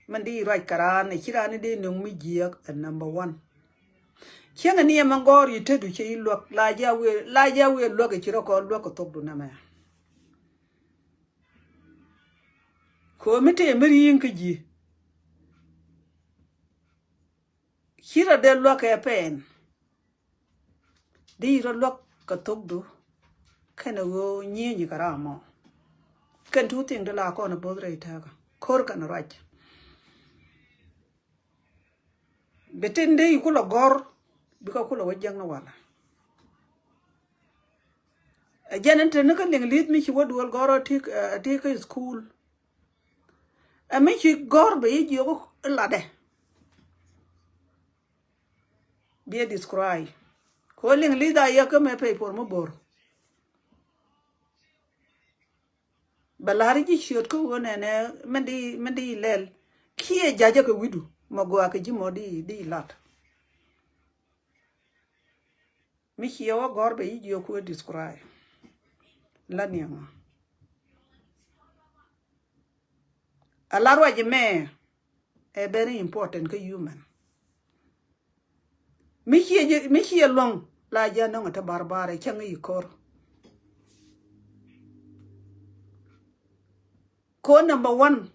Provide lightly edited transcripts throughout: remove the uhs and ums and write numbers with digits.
Mandi right karan kirani de nung mi giyak and number 1. Chiang ani mangor yite du che look la ja we look at chiro look at top do na ma. Ko mete meri yin kiji. Hira de look a pen. Di ro look ka top do. Kana go nyi karamo. Kan tu ting de la ko na bodre itaga. Kor kan right. Betende yukula gor because kula wajang na wala. A janet nuka lead me she would go take a school. I make you gor be you lade. Be a describe. Calling leader yakame pay for mobor. Balariji should go on and mendi lel. Kia jajaka widow. Magoaka jimodi di lot. Michi yawa gor be you could describe. Lanyama. A larwa jeme a very important human. Michi along la janong at a barbara changi kor. Ko number 1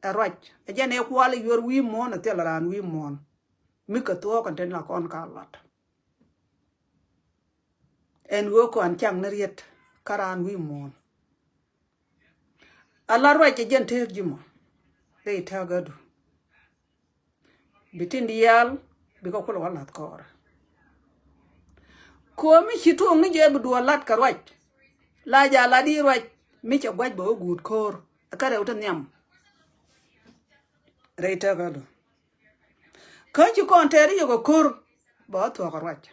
a right. A jan e quali your we mon a teller we mon. Mika talk and ten la con carlot. And work on chang neriet karan we mon. A larwa jan take jimo. They tell God. Between the yell, because of all that car. Ko mi chitu ngi je bu lat ka right. La ja la di right. Mi cha gwaj bo good core. Akare utan nyam. They tell God. Can't you conteri you go core? Ba to ka right.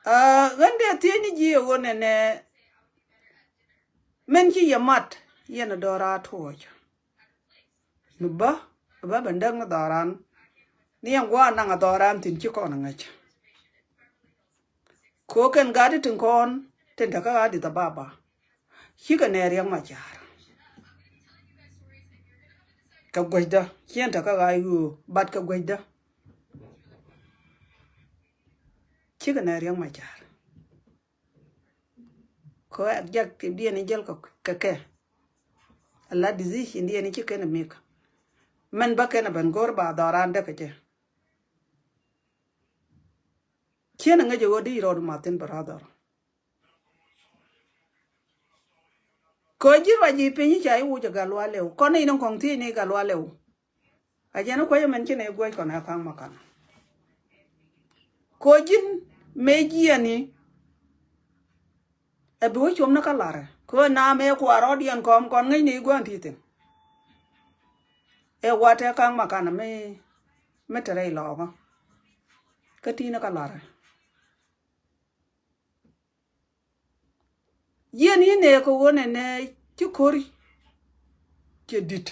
When they tieni ji won ne men ki yamat yena dora tojo. Ba bandang na daran. Niang wa nang adoran tin chi kon ngach. Ko ken gadi tin kon tin ta ka di ta baba. Hi ka ne riang ma jar. Ka gwajda hien ta ka ga yu bat ka gwajda. Chi ka ne riang ma jar. Ko jak ti di ni jel ka ke. Allah dizi ndi ni chi ken meka. Men ba ken ban gor ba daran da ka je. Kiana nga jo di ro matin brother. Ko jirwa ji pinyi chai u jaga lwa lew. Kono ino kong ti ni ga lwa lew. Ajana ko yemen chine gwe kona kang makana. Ko jin meji ani ebu chom na kalare. Ko na me ko arodian kom kon ngai ni gwan titin. E wate kang makana me tere loga. Katina kalare. Yen ne ko wona ne chukori kedit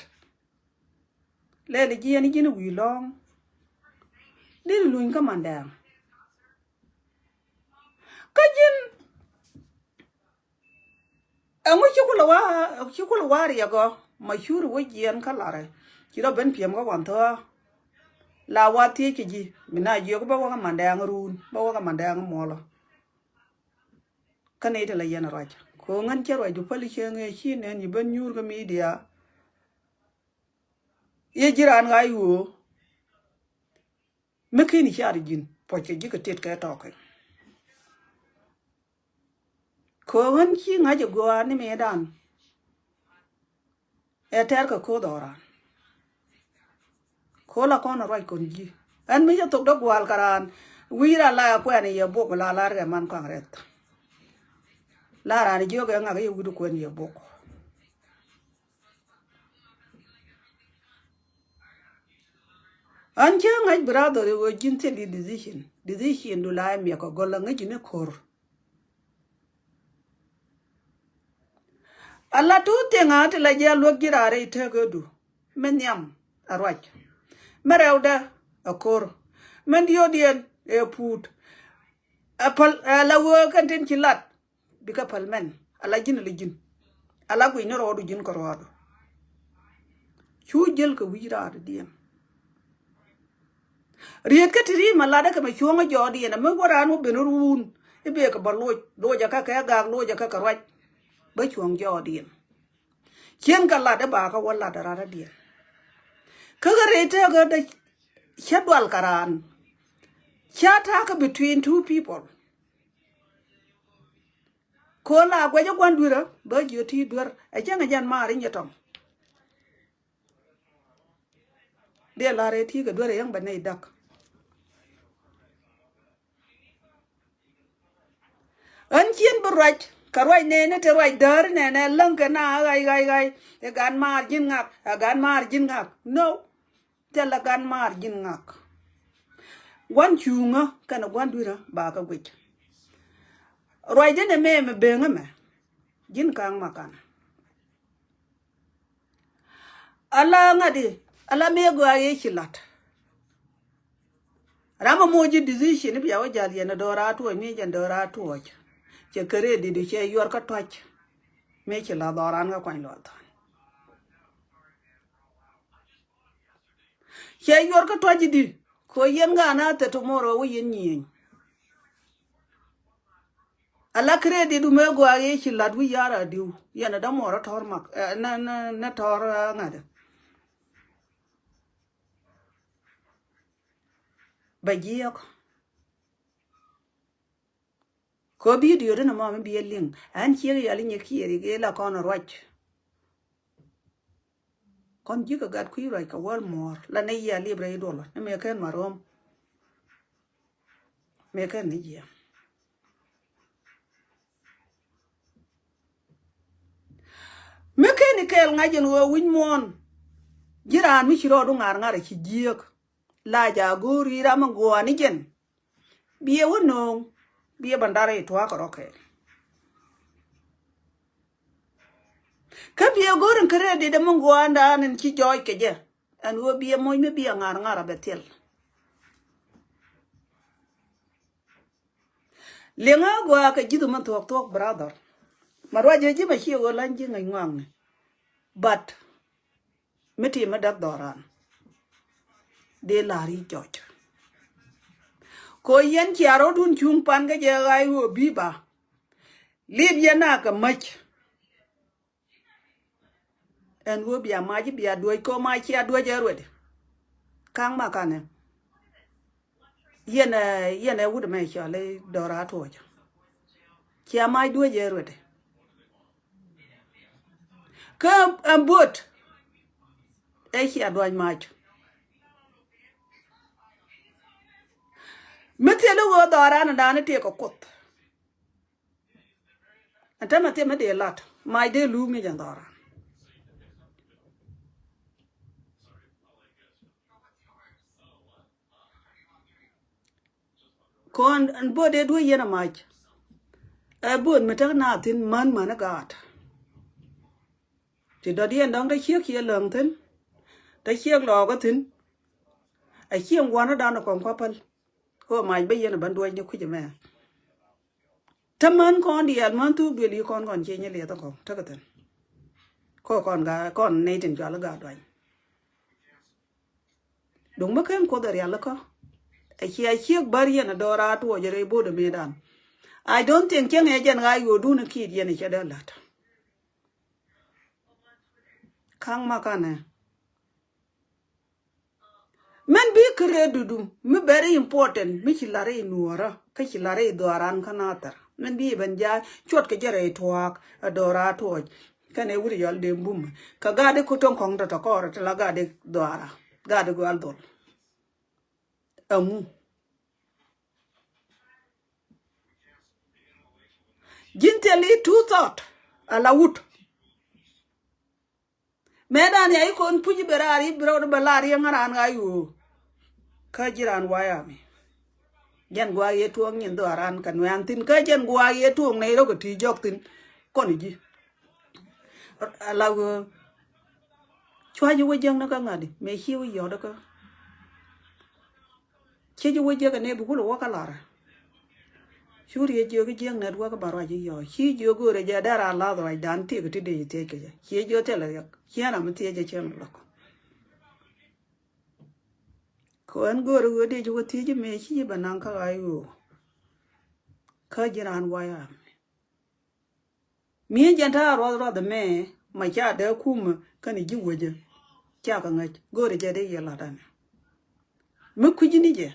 lele yen jin wi long dil luin ka manda kajin amu chukula wari yago mashuru wo yen kalare kiro ben piem ga wanto la wati ji mina yo ba wa manda ngrun ba wa manda ngmolo kanete la yen raja ko ngan chero ju pali chenge chine ni ben nyur ga media ye jiran ga yu mekini char jin poche ji ka tet ka toke ko ngan chi nga je go ani medan e ter ka ko dora ko la kono roi kon ji an mi to do gwal karan wira la ko ani ye bo la la ga man kan ret la ra ni joge nga ga ye wudu ko ni ye bo Anche ngai brother wo jinte di decision do la mi ko golla ngai ne kor alla tu te ngate la ja lo girare te godu men yam arwach merewda akor men yodien e put apal la wo kan ten ci lat bi ka pal men ala jin ala ku ni rodu jin ko rodu chu jel ko wira dien riet ka tiri malada ka me chuonga jodi na me goranu benurun ibe ka baloj loja ka ga loja ka raj ba chuong jodi kien ka lada ba ka wala dara dien ka rete ga da chadwal karan chata ka between two people ko la gwa ja gwandura ba joti dur a janga jan mari nyetom de la reti ga dure yang banai dak an kien baraj karwai ne te raj dar ne lang kana gai e gan mar jin ngak gan mar jin ngak no te la gan mar jin ngak wan chunga kana gwandura ba ka gwich raj ne me benga me jin kang makan ala ngadi ala me go aye chilat rama moji decision bi awa jali na dora to me jan dora to che kare di che yor ka toch me che la doran ga kwan lo ta che yor ka toch di ko yen ga na te tomorrow wo yen yin ala kare di du me go aye chilat wi yara diu yana da moro tor mak na tor ngade bagiyak ko bi dio na ma bi ling an chi ya li ki ge la kon roch kon ji ka gat ku rai ka wal mor la ne ya libre dola ne me ken marom me ken ni ya me ken ni kel ngajen wo win mon jiran mi chiro du ngar ngar ki jiek la ja gori ram go ani jen biye wono biye bandare to ka roke ka biye gorin kare de mon go anda nen ki joy ke je an wo biye moy me biye ngar ngar betel lenga go ka jidu man tok brother marwa je ji ma chi go lan ji ngai ngwang but meti ma dak doran de lari joj ko yen kiaro dun chung pan ga je gai wo biba lib yana ka mach en wo bia ma ji bia duoi ko ma chi adwo je rwede kang ma kane yene wud me chale dora to jo kia mai dwo je rwede ka ambot e chi adwa mach metelo wo dora na dane te ko kot anta mate me de lat mai de lu mi jan dora kon an bode do yena mach e bod mete na tin man mana gat ti do dien dong da chiek ye lang tin da chiek lo ga tin a chieng wana da na kon kopal ko mai be yena ban do ni ku je me taman kon di al man tu be li kon che nye le ta ko ta ka tin ko kon ne tin ja la ga do dong ma ken ko da ya la ko a chiek bar yena do ra to je re bod me dan I don't think ken e jen ga yo du na ki di ne che da lat kang makane men bi kre dudum mi very important mi chilare nuora ka chilare doran kanatar men bi banja chot ke jere twak adora toj kane wuri yol de mbum ka gade ko ton kong to ko ta la gade dora gade go aldol amu jinteli two thought ala wut medan ya ikon puji berari bro balari ngaran ayu ka jiran waya mi jan gwa ye tuong nyin do aran kan wan tin ka jan gwa ye tuong nei ro ko ti jok tin kon ji ala go chwa ju we jang na ka ngadi me hiu yo da ka che ju we je ka ne bu ko wa ka lara Shuri jo cái giang net wa ka barwa ji yo chi jo go re ja dara la do ai dan ti ke de te ke chi jo te la chi na mu ti je chen lo ko an go ru de jo ti je me chi ba nan ka ai u ka jiran wa ya mi jan ta ro de me ma cha de kum ka ni ji wo je cha ka ngai go re ja de ya la dan mu ku ji ni je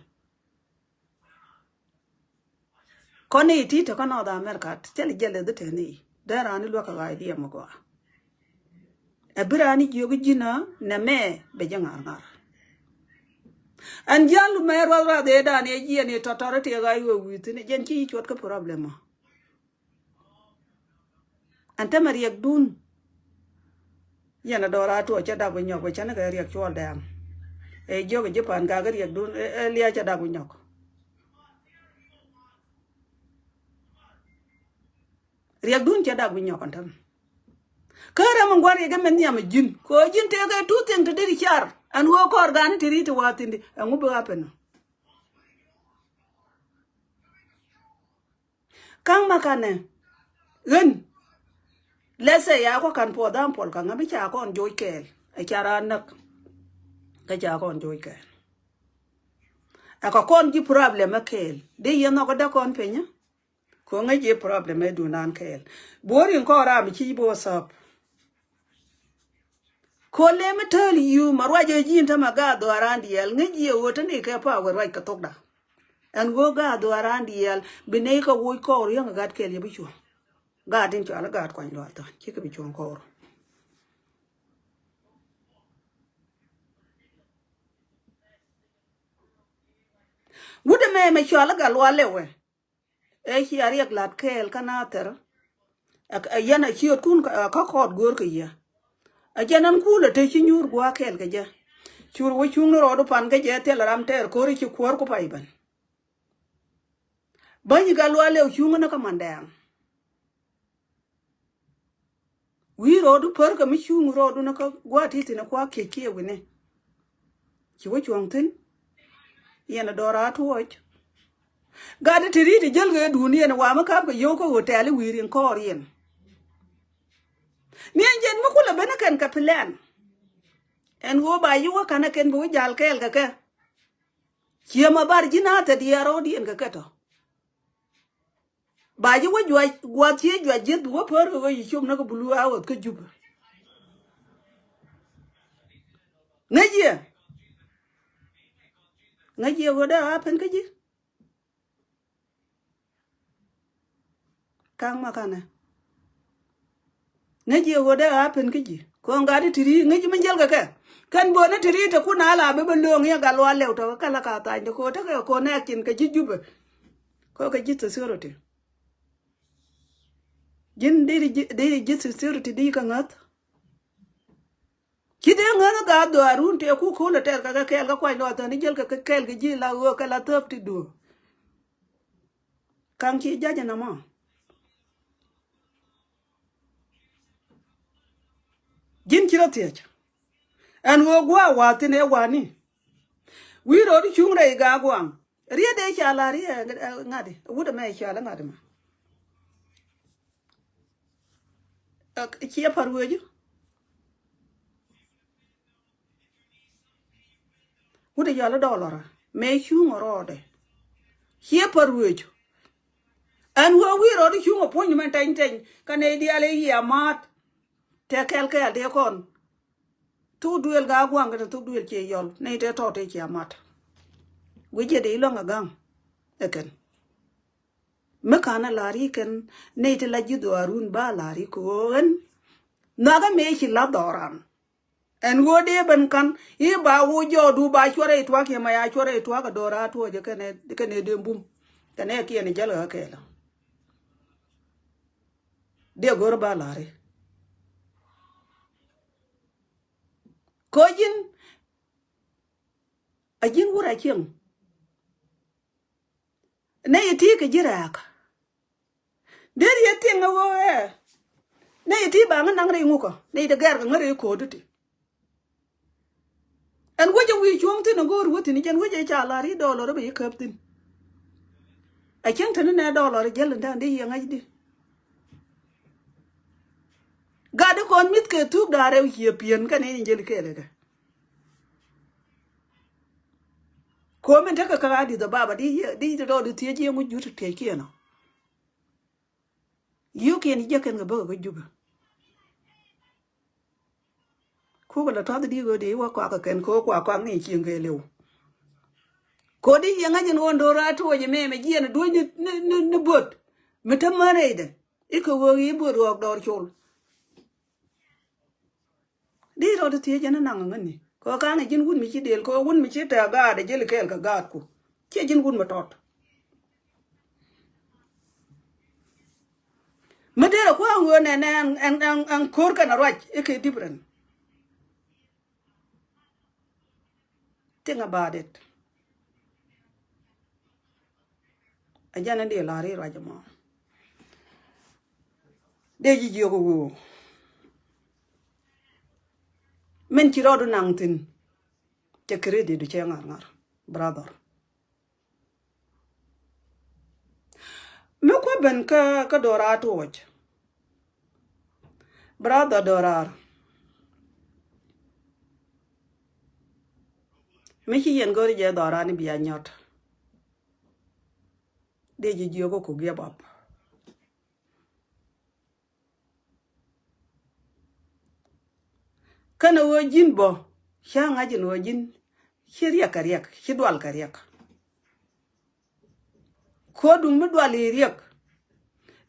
Koni ti to kana da America tele jele de teni dara ni lo ka ga idea mo ko abirani jogi jina na me be jangar ngar an jalu me ro de da ne ji ne totoro te ga yo wit ne jen ki chot ka problem anta mariak dun yana dora to cha da bu nyok cha na ga riak chol dam e jogi japan ga riak dun liya cha da bu nyok riak dun cha da bu nyok antam kara man gwari ga men yam jin ko jin te ga tutin to diri char an wo ko organ ti riti watindi an ubu apeno kang makane gen lese ya ko kan po dam pol kan abi cha kon joy kel e chara nak ga cha kon joy kel a ko kon ji problem kel de ye no ko da kon penya ko nga ji problem e du nan kel borin ko ra mi chi bo sap ko le me tell you marwaje jin ta maga do arandi yel ngi ye wote ne ka pa wa ka tokda an go ga do arandi yel bine ka wo ko yo ga kel ye bichu ga din cha la ga ko lo ta ki ka bichu ko wude me cha la ga lo lewe e chi ari ak lat kel kana ter ak yana chi kun ka ko gor ka ya a janan kula te chi nyur gwa kel ga ja chur wo chung ro do pan ga je tel ram ter ko ri chi kwor ko pai ban bani ga lo le chung na ka mandang wi ro do per ka mi chung ro do na ka gwa ti ti na kwa ke ke we ne chi wo chung tin yana dora to wo ga de ti ri ti jel ga du ni na wa ma ka ko yo ko hotel wi rin ko rien mi jen ma kula bana kan ka plan en go ba yu ka na ken bu jal kel ka ka chiema bar jina ta di aro di en ka ka to ba ji wo jwa gwa tie jwa jet wo per ko yi chum na ko bulu awot ka juba ngaji go da happen ka ji kang ma kana ngaji go da happen ka ji ko ngadi tiri ngaji man jel ka ka kan bo na tiri ta kuna la be belong ya galwa lew to kala ka ta ko ta ko na kin ka ji juba ko ka ji ta security jin de ji security di ka ngat kide ngana ga do arun te ku ko la ter ka kel ka kwa lo ta ni jel ka kel ga ji la wo ka la top ti do kan ki jaja na ma jin kira te an wo gwa wa ti ne wa ni wi ro di chung re ga gwang rie de cha la rie ngade wu de me cha la ngade ma ki ya parwo ju wu de ya la dollar me chung ro de ki ya parwo ju an wo wi ro di chung po ni man tan tan kan e di ale ya mat te kel ke de kon tu duel ga gwang ga tu duel che yol ne te to te che mat wi je de lo ngam eken me kana lari ken ne te la ji do arun ba lari ko en na ga me chi la doran en wo de ban kan i ba wo jo du ba chore twa ke ma ya chore twa ga dora to je kene de bum kene ki ne jalo ke la de gor ba lari ko jin ajin wura kin ne yiti ke jirak der yetin wo ne yiti ba nang re nguko ne de gar ngare ko duti en woje wi chong tin ngor wuti ni jen woje cha la ri dollar be kaptin a chen tan ne dollar gel nda ndi yang ai di ga de kon mit ke tu da re hi pien ka ne ngel ke le ko men ta ka di da baba di do di tie je mu ju te ke no yu ke ni je ken ga ba ga ju ko la ta di go de wa kwa ka ken ko kwa ni chi nge le ko di yang ajin on do ra to je me je na do ni bot metamare de iko wo yi bo ro do chol đi rồi thì cho nó nặng ngân nhỉ có cái này chính quân mi chỉ để có quân mi chỉ trả ga để chơi cái ga của chỉ chính quân mà trọt mà đây là qua người này nè ăn khور cái nào vậy cái different think about it aja nên để lari rồi chứ mà để gì nhiều cái men ci rodu nangtin ci credit du ci ngar brother me ko ben ka dora to waj brother dorar me ci yen gori je dora ni biya nyot de ji jogo ko ge bab kana wo jin bo sha ngajin wo jin shiriya kariyak shidwal kariyak ko dum mi dwal riyak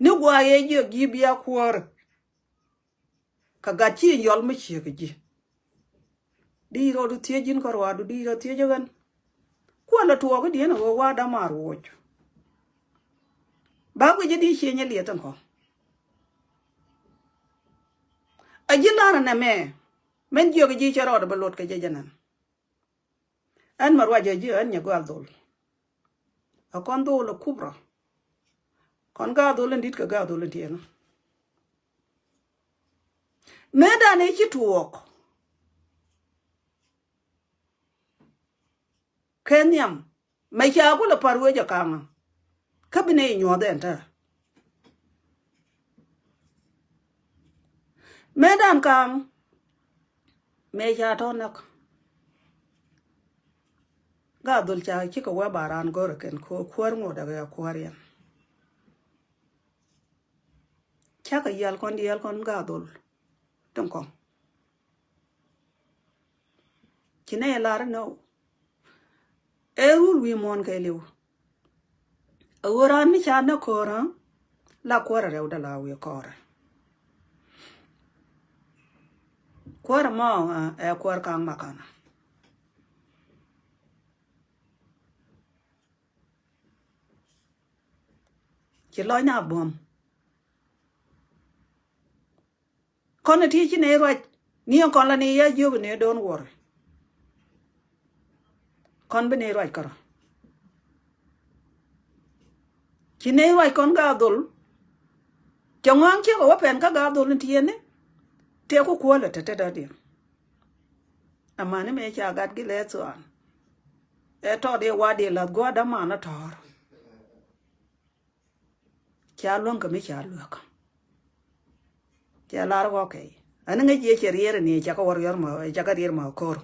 ni gwa ye je gi biya kwor ka gachi yol mi chi ji di ro du tie jin ko wa du di ro tie jagan ko la to ga di na wo wa da mar wo ba ko je di she nya le tan ko ajina na me men jio ji charo da balot ka janan an marwa je an nya gal dol a kon dol kubra kon ga dol ndit ka ga dol tiena me da ne chi tuok kenyam me cha ko la parwe ja kama ka bine nyo da enta me dan kam me cha to nak ga dul cha ki ko wa baran gor ken ko kwar ngo da ga kwarian cha ka yal kon ga dul ton ko ki ne la no e ul wi mon ke lew ora ni cha na ko ra la kwara re da la wi ko ra kwara ma e kwar kang makana chỉ lo nhà bom con này thì chỉ này rồi nhiều con là này ya yêu cái này don't worry con bên này rồi cả chỉ này rồi con gà đul chồng anh chưa có bén các gà đul thì này thì aku kuat là tete dah dia ama này mấy cha gạt cái lẽ xuan to dia wadi là gua đã mà nó thor cha luôn cái mấy cha luôn cha lar go ke anh nghe gì chơi riêng này cha có warrior mà cha có riêng mà kor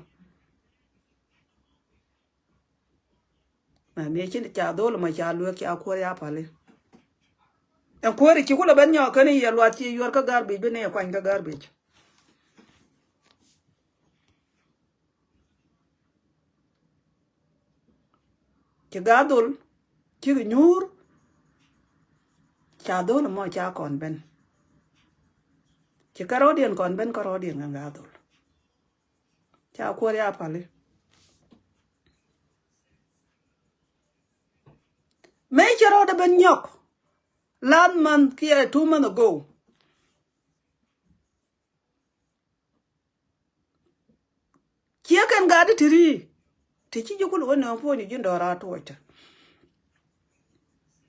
mà mấy chuyện cha đôi mà cha luôn cha kuat ya pale em kuat thì cũng là bên nhỏ cái này ya loạt chi yor cái garbage bên này quanh cái garbage chỉ gadol chỉ nhur cha đó là mọi cha còn bên chỉ caro điền còn bên caro điền ngang gadol cha qua đi apa le mấy charo đã bên nhóc last month kia 2 months ago chia kan gadi tiri thì chỉ có lúc nào phụ nữ dân đó ra thôi chứ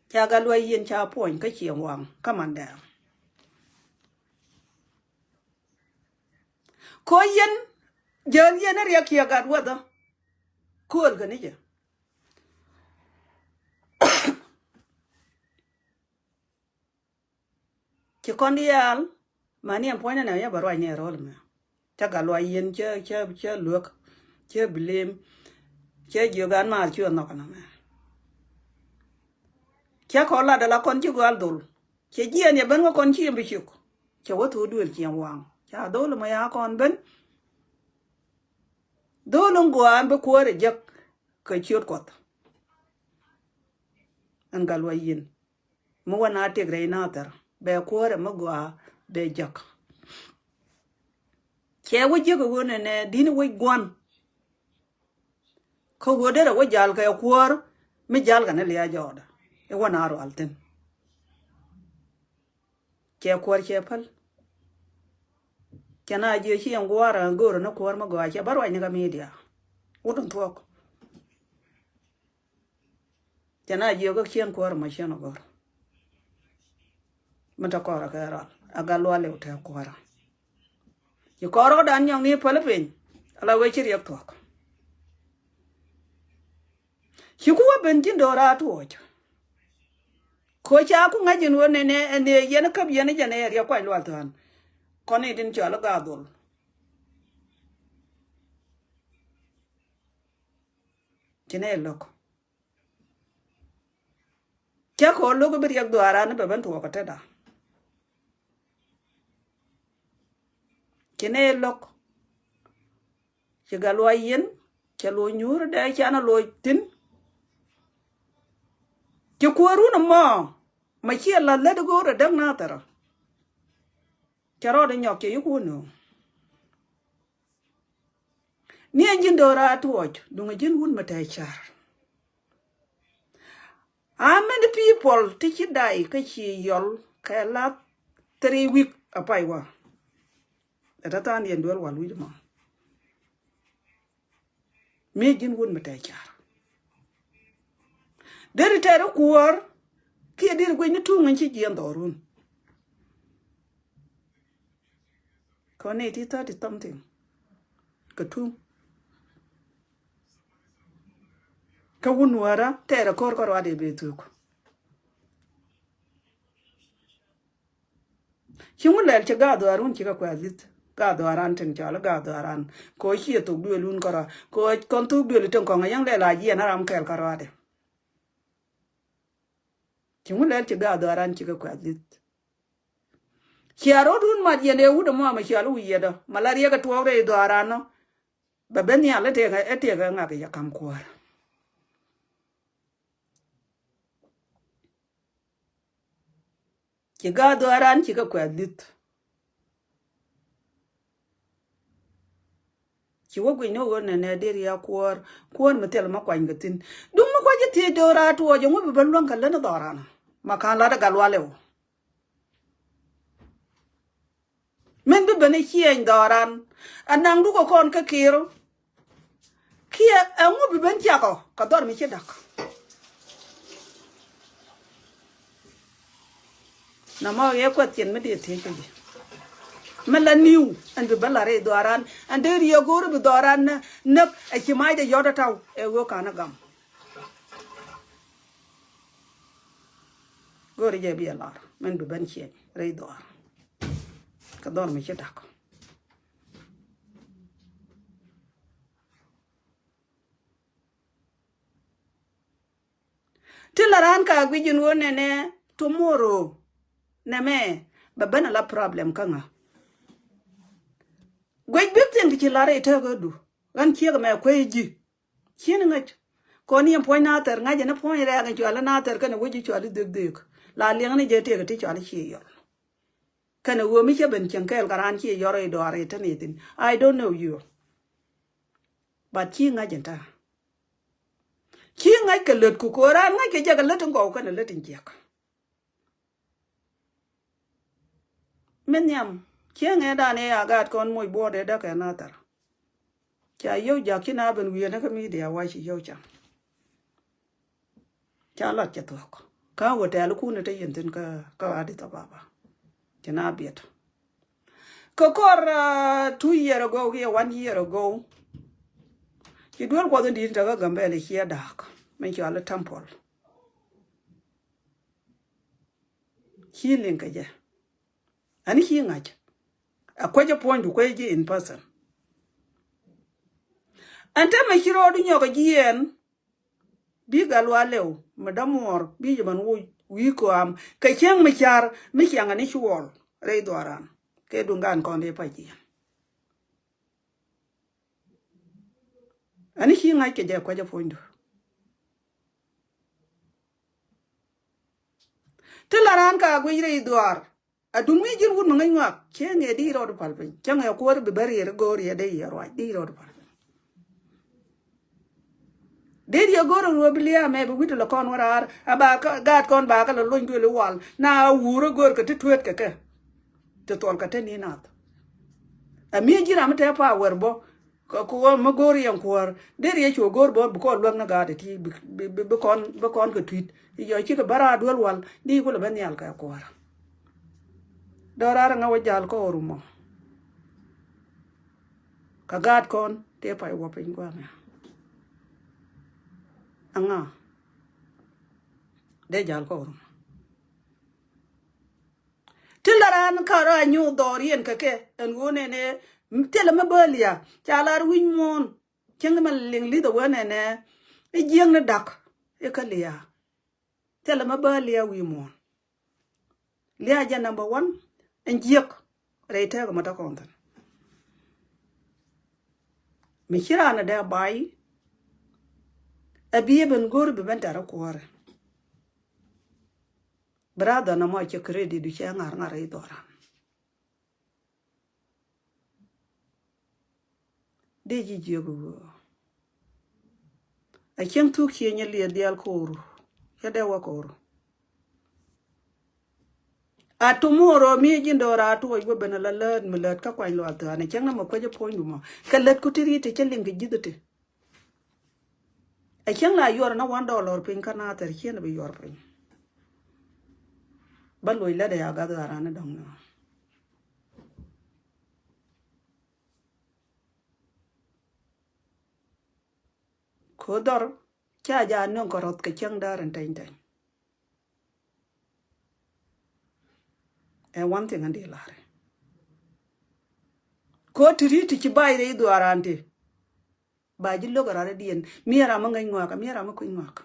cha ga loay yên cha phụ cái chiều hoàng các màn đèn có yên giờ yên nó ra kia gạt qua đó cool cái này chứ con đi al mà niệm point này ya bảo nhẹ rồi mà chắc cả loài yên chơi luộc chơi blim chơi nhiều gan mà chưa nó cái nào mà chơi khó là đã con chưa gal dul chơi gì anh bên con chưa bị chịu chơi vợ thu đuổi chơi wang chơi đó là mà ya con bên đó là anh bị quơ rồi giặc cái chuyện quát anh gal loài yên mua na tiệc rồi na ter be quơ rồi mà gua be giặc chơi vợ giặc cái này đi nó quay quan ko godera wo jal ka kwor mi jal kana le ajoda e wona ro alten ke kwor ke pal kana je chi ngwara ngoro na kwor ma gwa ke barwa ni ga media wudun tok kana je go kien kwor ma chen gor mata kwora ka ra aga lo le ta kwora ki koro dan nyong ni pal pin ala we chi riek tok Hikuwa benjin dora tuoch. Ko cha ku ngajin wone ne yen kab yen jane ya kwa lwal tan. Koni din chala gadol. Tine lok. Cha ko logo bir yak duara ne beben tuwa ka teda. Tine lok. Chiga lo yen, cha lo nyur da cha na lo tin. Ki kuaru na ma chia la le go ra dang na tara charo de nyok ke yuku no ni anjin dora tuoj dunga jin wun mata char how many people tiki dai ka chi yol ka la 3 week apai wa eta tan yen dor walu ma me jin wun mata char deri tere kuor ki dir gwe ni tunga chi jien dorun kone ti 30 something ka tu ka wunwara tere kor ade betuk chimu lel che ga dorun chi ka kwazit ga doran ten chala ga doran ko chi to dwe lun kora ko kon tu dwe ten ko yang le la jien aram kel karade chimu lel che ga doran chi ka kwazit chiaro dun ma yene wudo ma chialo yeda malaria ka tuore do arano babeni ale te ga ete ga ngake ya kam kwar chi ga do aran chi ka kwadit chi wo gwe no ne ne deri ya kwar metel ma kwany gatin dum ma kwaje te do ra to jo mo be lon kan le do arano makala da galwale men be bene hien doran anang du ko kon ka kiro kia angu be ben chako ka dor mi chedak na ma ye ko tien me de te ke mala niu and be balare doran and der yo goro be doran nak e chi mai de yoda taw e go kana gam gori je bi alar men be ben chien re dor ka dor mi chedak tilaran ka gwijin wone ne tomorrow na me babana la problem kanga gwej bitin ki lare ta godu ran kiga me kweji kin ngach ko ni point na ter ngaje na point re ga jwala na ter kana wuji jwala deg la leng ni je te ga ti jwala chi yo kana wo mi che ben chen kel garan chi yo re do are ta ni tin I don't know you but chi ngaje ta chi ngai ka lut ku ko ran ngai ke ja ka lut ngo kana lut njek men yam chi ngai da ne ya gat kon moy bo de da ka na tar cha yo ja ki na ben wi na ka mi de wa chi yo cha la cha to ka wo ta lu ku na te yin tin ka adi ta baba cha na biet ko kor 2 year ago here 1 year ago ki duel ko din ta ga gambele here dak men ki ala temple healing ka je ani hi ngach akwaje point ko je in person anta ma hiro du nyoga gien bi galwa lew madamor bi jaman wo wi ko am ka cheng mi char mi kyanga ni chuol re doran ke dungan kon de pa ji ani hi ngach ke je kwaje point tilaran ka gwe re doar adun mi jin wun ngai ngak ke nge di ro pal pin chang ya ko be bari re gori de yaro di ro pal de dia goro ro bilia me be wito lo kon warar aba gat kon ba ka lo loin le wal na wuro gor ka titwet ka ke to ton ka teni na a mi jira mate pa werbo ko mo gori yan kwar de ri cho gor bo ko lo na ga de ti be kon ka twit yo chi ka bara dol wal ni ko le ben yal ka kwar dorar nga wajal ko rumo ka gat kon te pa wo pin kwa me anga de jal ko rumo tilaran ka ra nyu dorien ka ke en wone ne tele ma balia chalar win mon keng ma ling li do wone ne e jeng na dak e ka lia tele ma balia wi mon lia ja number 1 en jiek reite ko mata kontan mi kirana da bai abiye ben gor be ben tara kware brada na mo che credit du che ngar ngar e dora de ji jiego a chen tu kienya le dial koru ya de wa koru a tomorrow mi jindora to go ben la lad mulat ka kwai lo ta ne chen na mo ko je point mo ka let ku tiri te chen lingi jidete a chen la yor na $1 pin kana ter chen be yor pin baloi la de ya ga dara na dong na ko dor cha ja no korot ke chen daran tain tain e one thing andi lare ko tiri ti ci bayre do arante baji lo garare dien miara ma ngai ngwaka miara ma ko ngwaka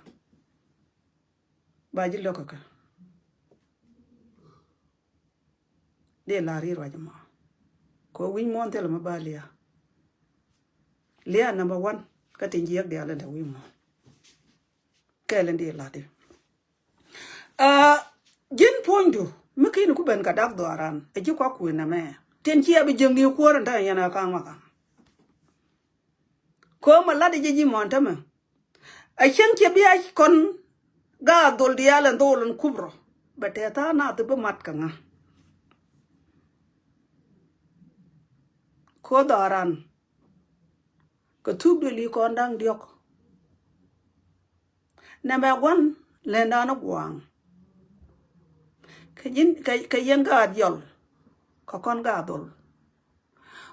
baji lo ka de lari ro jama ko win mon tel ma balia lia number 1 ka tinji yak de ala da wi mo kelen de lade jin pondu makin ku ben ka dak do aran e ji kwa ku na me ten ci abi jengi ko ran ta yana kan maka ko ma lade ji mon ta me a chen ke biya kon ga dol di ala dolon kubro bateta na to be mat kan ko daran ko tubde li ko ndang diok number 1 lenda na gwang ke yen ga diol ko kon ga dol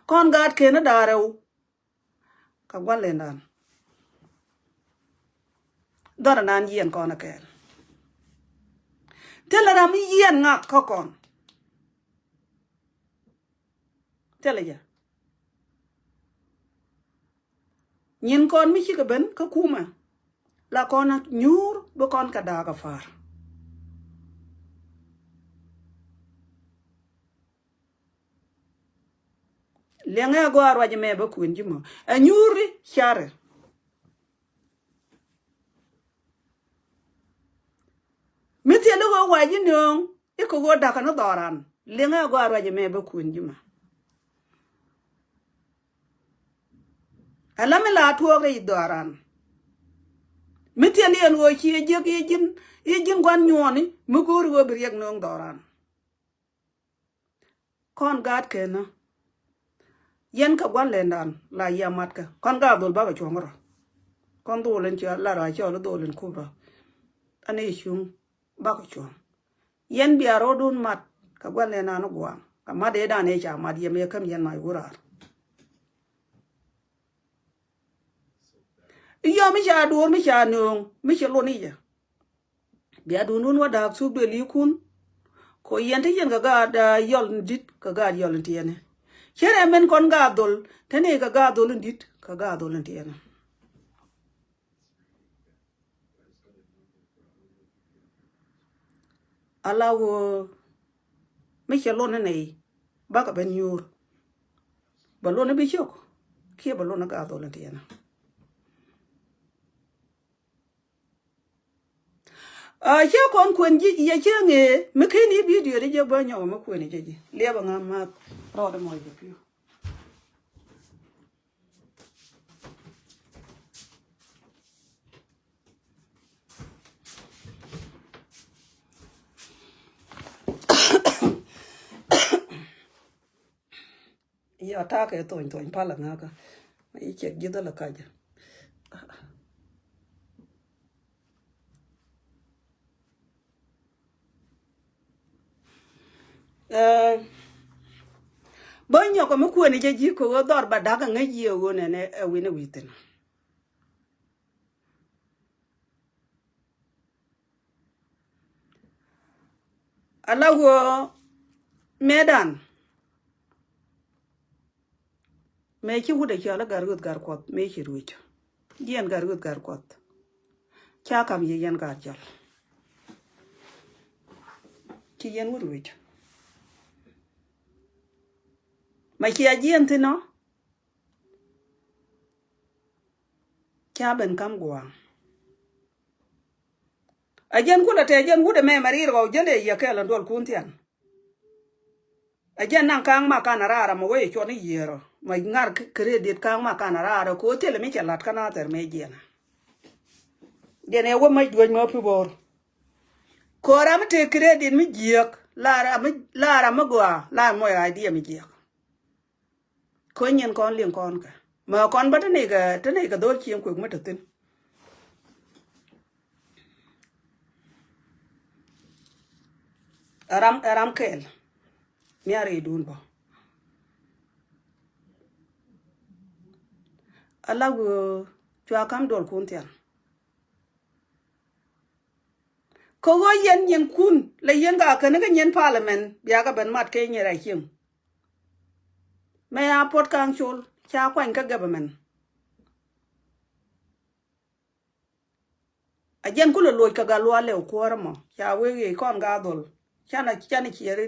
kon ga ke na darew ka gwan lendan dora nan yen ko na ke telara mi yen ngak ko kon teleja nyin kon mi ci ka ben ka kuma la kon nyur bo kon ka daga far lenga go arwa je me ba kun jimo a nyuri chare miti lo go waji nyong e ko go daga no doran lenga go arwa je me ba kun jimo alame la tuoge idoran mitian yen wo chi yejin gwan nyoni muguru go briek nong doran kon gat kena yen ka gwan lendan la yamat ka kon ga dol ba chongro kon dolen cha la ra cha lo dolen kubra ane shung ba ko chong yen biaro dun mat ka gwan lenana no gwan ka made da ne cha mad yeme kam yen mai wurar yo mi cha dur mi cha nung mi cha lo ni ja bia du nun wa dak su de li kun ko yente yen ga da yol dit ka ga yol tiene chere men kon ga dol tene ga dol dit ka ga dol tiene ala wo me chelo ne nei ba ka ben yur ba lo ne bi chok ke ba lo na ga dol tiene che kon kwen ji ye che nge me ke ni video de je ba nyawo me kwen je ji le ba ngam ma ro de mo je pio ya ta ke to pa la nga ka i che ji da la ka ja bo nyoko me kwen je ji ko dor ba daga nga ji o ne ne wi ne witin ala wo medan me chi wude chi ala gar kot me chi ruich yen gar kot cha kam ye yen gar jal chi yen wude ruich ma chi ajien tino cha ben kam gwa ajen kula te jen wude me marir go jele ye kala ndol kuntian ajen nan kang ma kana rara mo we choni yero ma ngar credit kang ma kana rara ko tele mi chalat kana ter me jena dene wo ma jwe mo pi bor ko ram te credit mi jiek lara ma gwa la mo idea mi jiek ko nyen kon lien kon ka ma kon ba tane ga dol chien ko ma tin aram kel mi are dun bo ala go chwa kam dol kuntian ko go yen kun le yen ga kan ga yen parliament bia ga ben mat ke nyera him me ya pot kang chul cha kwan ka government ajen kulo loy ka ga lwa le ko ramo cha we kon ga dol chana chieri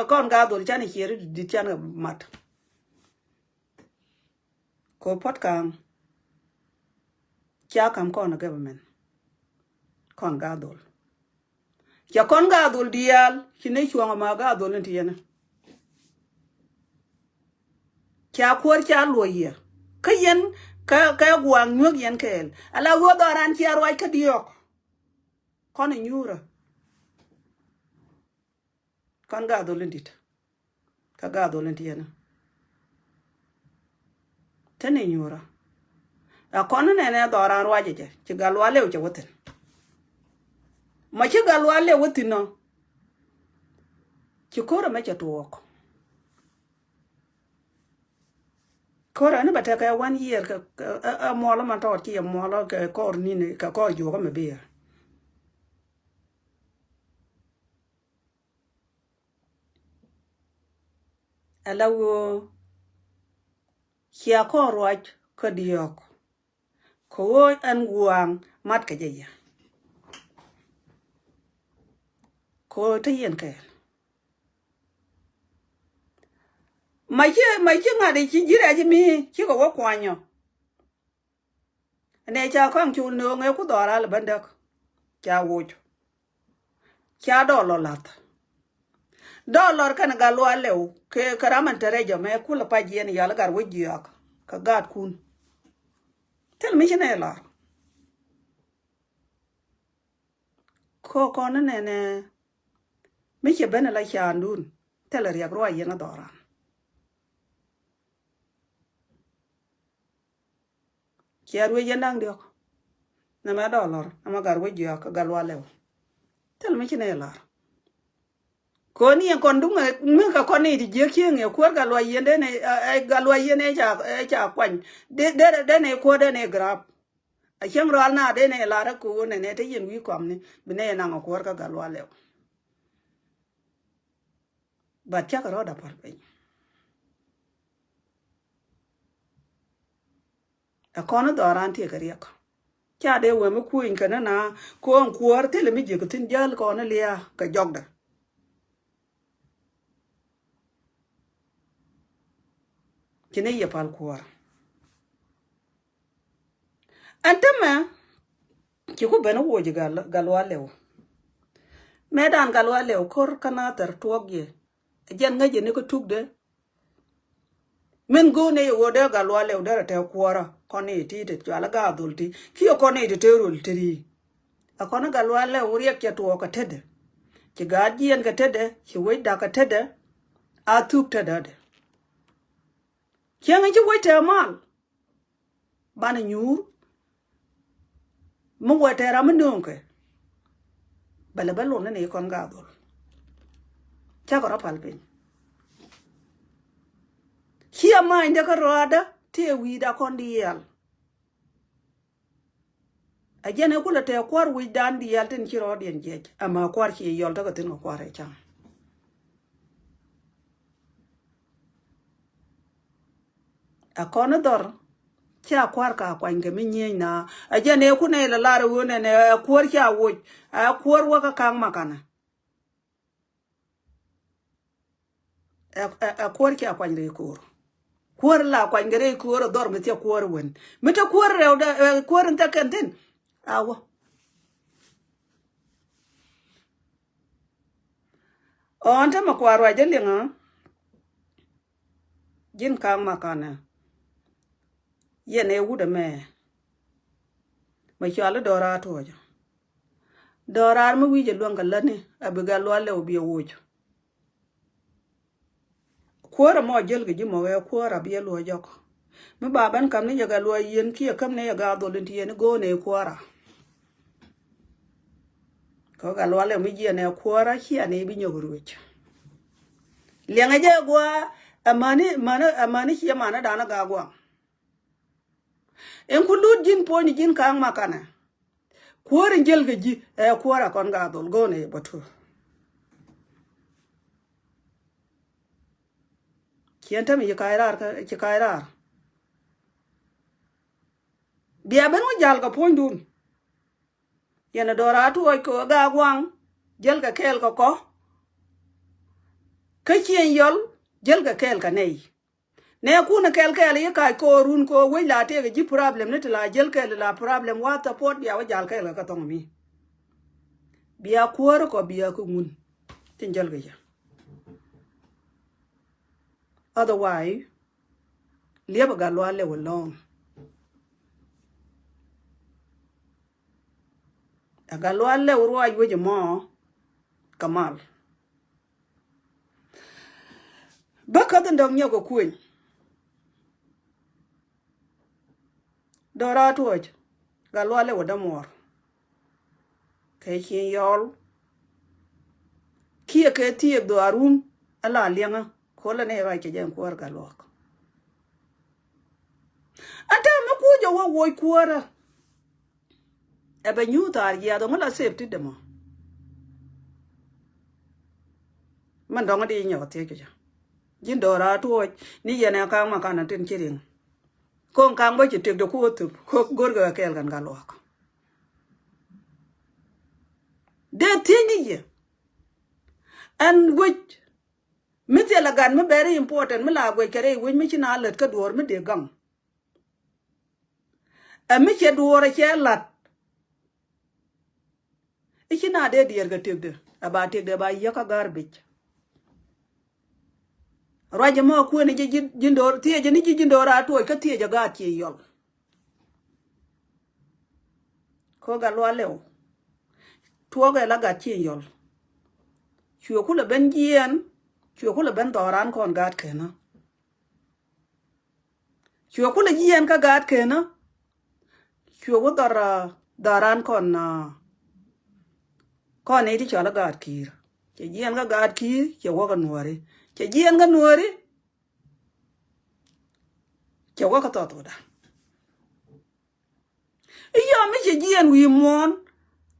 kon ga dol chana chieri di chana mat ko pot kang cha kam kon government kon ga dol ya kon ga dol dial kine chuanga ma ga dol ntiyena cha kwor cha loye kayen ka gwang nyog yen kel ala wo doran chi arwai ka diok kon nyura kon ga dol ndit ka ga dol ntiyena tane nyura a kon ne doran waje je ci galwa lew ci woten ma ci galwa lew wotino ci kora ma ci tuok kora ne bata ka 1 year ka mo la man tawt ki mo la ka kor ni ne ka ko jo ko me be ala wo kia ko roach ko diok ko an guang mat ka jeya ko te yen ka mai che ngade chi jira ji mi chi ko wo kwanyo ne cha kwang chu no nge ku dora le bandak cha wo cha do lo lat dollar kan ga lo lew ke karaman terejo me kula pa jien ya la gar wo jiak ka gat kun tel mi chene la ko ne ne mi che bene la chandun tel ri agro yen dora kiarwe yendang diok na ma dollar ama gar wo jiak ga lo lew tel mi chene la koni en kon dunga me ka koni di je kienge ko ga lo yende ne ga lo yene cha kwan de ne ko de ne grab a chem ro na de ne la ra ko ne te yin wi kom ni bine na ko ga lo le Bacha ka roda palpin. A kono doran tie kariak. Cha de we me kuin kana na ko an kuor tele mi jikutin jal kono lia ka jogda. Kine ye pal kuor. Antama kiku beno woji galwa lew. Medan galwa lew kor kana tar tuogye. Jen ngaje ne ko tugde. Men go ne woda galwa lew dara te kuora koni tite jala ga dulti kiyo koni te terul tiri. Akona galwa lew riek ya tuo ka tede. Ki gadien ka tede, ki weda ka tede, a tuk tede. Kianga ji wete mal. Bana nyur. Mu wete ra menunke. Bala balo ne kon ga dul. Cha ko palpin. Kia mind ka roda te wida kondial. Ajene kula te kwar widan dial tin kiro dien jej ama kwar ki yol ta tin ko kware cham. A kono dor cha kwar ka kwange minye na ajene kuna la lare wona ne kwar cha wo a kwar wa ka kang makana. A kwar cha kwange ko. Kwar la kwangere kwar dor me tia kwar wen. Meta kwar re kwar nta kantin. Awo. Onta makwaro ajelinga. Jin kang makana. Yene wuda me. Ma chala dora tojo. Dora ma wije luanga lani abiga lwale obi wojo. Kwara mo jel gi mo we kwara bi lo joko. Me baban kam ne yaga lo yen ki kam ne yaga dolin ti yen go ne kwara. Ko ga lwale mi je ne kwara ki ane bi nyoruch. Lenga je gwa amani ki mana dana ga gwa. En kulud jin poni jin kang makana. Kwara jel gi kwara kon ga dol go ne batu. Kienta mi kairar. Bia ben wo jal ka pondun. Yana dora tu ko ga gwang jel ka kel ko. Ka chien yol jel ka kel ka nei. Ne ku na kel ye kai ko run ko we la te ji problem ne la jel kel la problem wa ta pot bia wa jal kel ka tong mi. Bia kuor ko bia ku mun. Tin jel ga ya. Otherwise, liaba galwa le alone. A galwa le urwa yweje mo kamal. Baka den dong nyogo kuin. Dora tuoj. Galwa le wadamor. Kay chien yol. Kia ke tiek do arun ala lianga. Kola ne rai ke jen kwar galwak. Ata makuja wa woi kwara. Ebe nyutar ya do ngala safety demo. Man donga di nyaga teke ja. Jin dora tuoj ni yene kang makana tin kiring. Kong kang ba chitek do kuotup ko gorga kel kan galwak. De tingi ye. And which miti la gan me very important me la gwe kere we mi china let ka duor me de gang. A mi che duor che lat. Ichina de dier ga tegde aba tegde ba yaka garbage. Raja mo ku ne jindor tie je ni jindor ato ka tie je ga tie yol. Ko ga lo lew. Tuo ga la ga tie yol. Chuo ku le ben gien Chua kula ben doran kon gad kena. Chua kula jien ka gad kena. Chua ku doran kon eti chala gad kir. Che jien ka gad kir, che waka nuari. Che jien ka nuari, che waka totoda. Iyo mi che jien wi mon,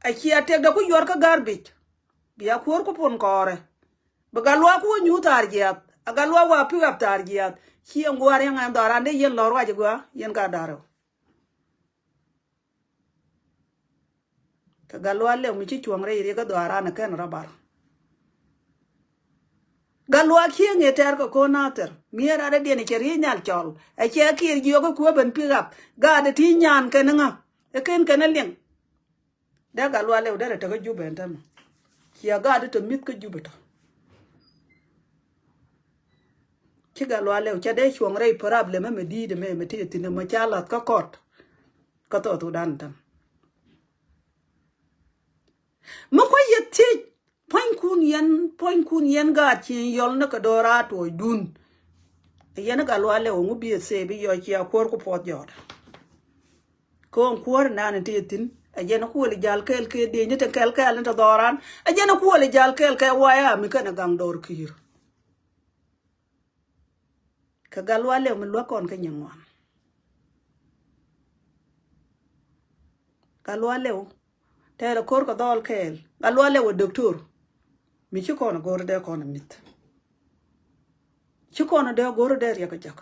a chia tek da ku yor ka garbage. Bia kuor ku pon kore. Bagalwa ku nyu targiat agalwa wa pi up targiat chi ngwar yang am darande yen lorwa jigwa yen ka daro ka galwa le mi chi chuangre ire ka dwara na ken rabar galwa ki nge ter ko nater miera de ne cheri nyal chol a che ki gi ko ben pi up ga de ti nyan ken nga e ken leng da galwa le de ta ga ju ben tam ki ga de to mit ka ju beta ki galwa le cha de chuangre problem me di de me ti ti ne ma chalat ka kot ka to dan tam ma ko yeti point kun yen ga chi yol na ka dora to dun yen ga lo ale o bi se bi yo chi akor ko pot jor ko kwor na ne tin yen ko le jal kel ke de ne te kel kel ta doran yen ko le jal kel ke wa ya mi kana gang dor kir ka ga lo ale mi lo kon ka nyangwan ka lo ale o tere kor ka dol kel ga lo ale o doctor mi ci kono gor de kono mit ci kono de gor de ya ka jak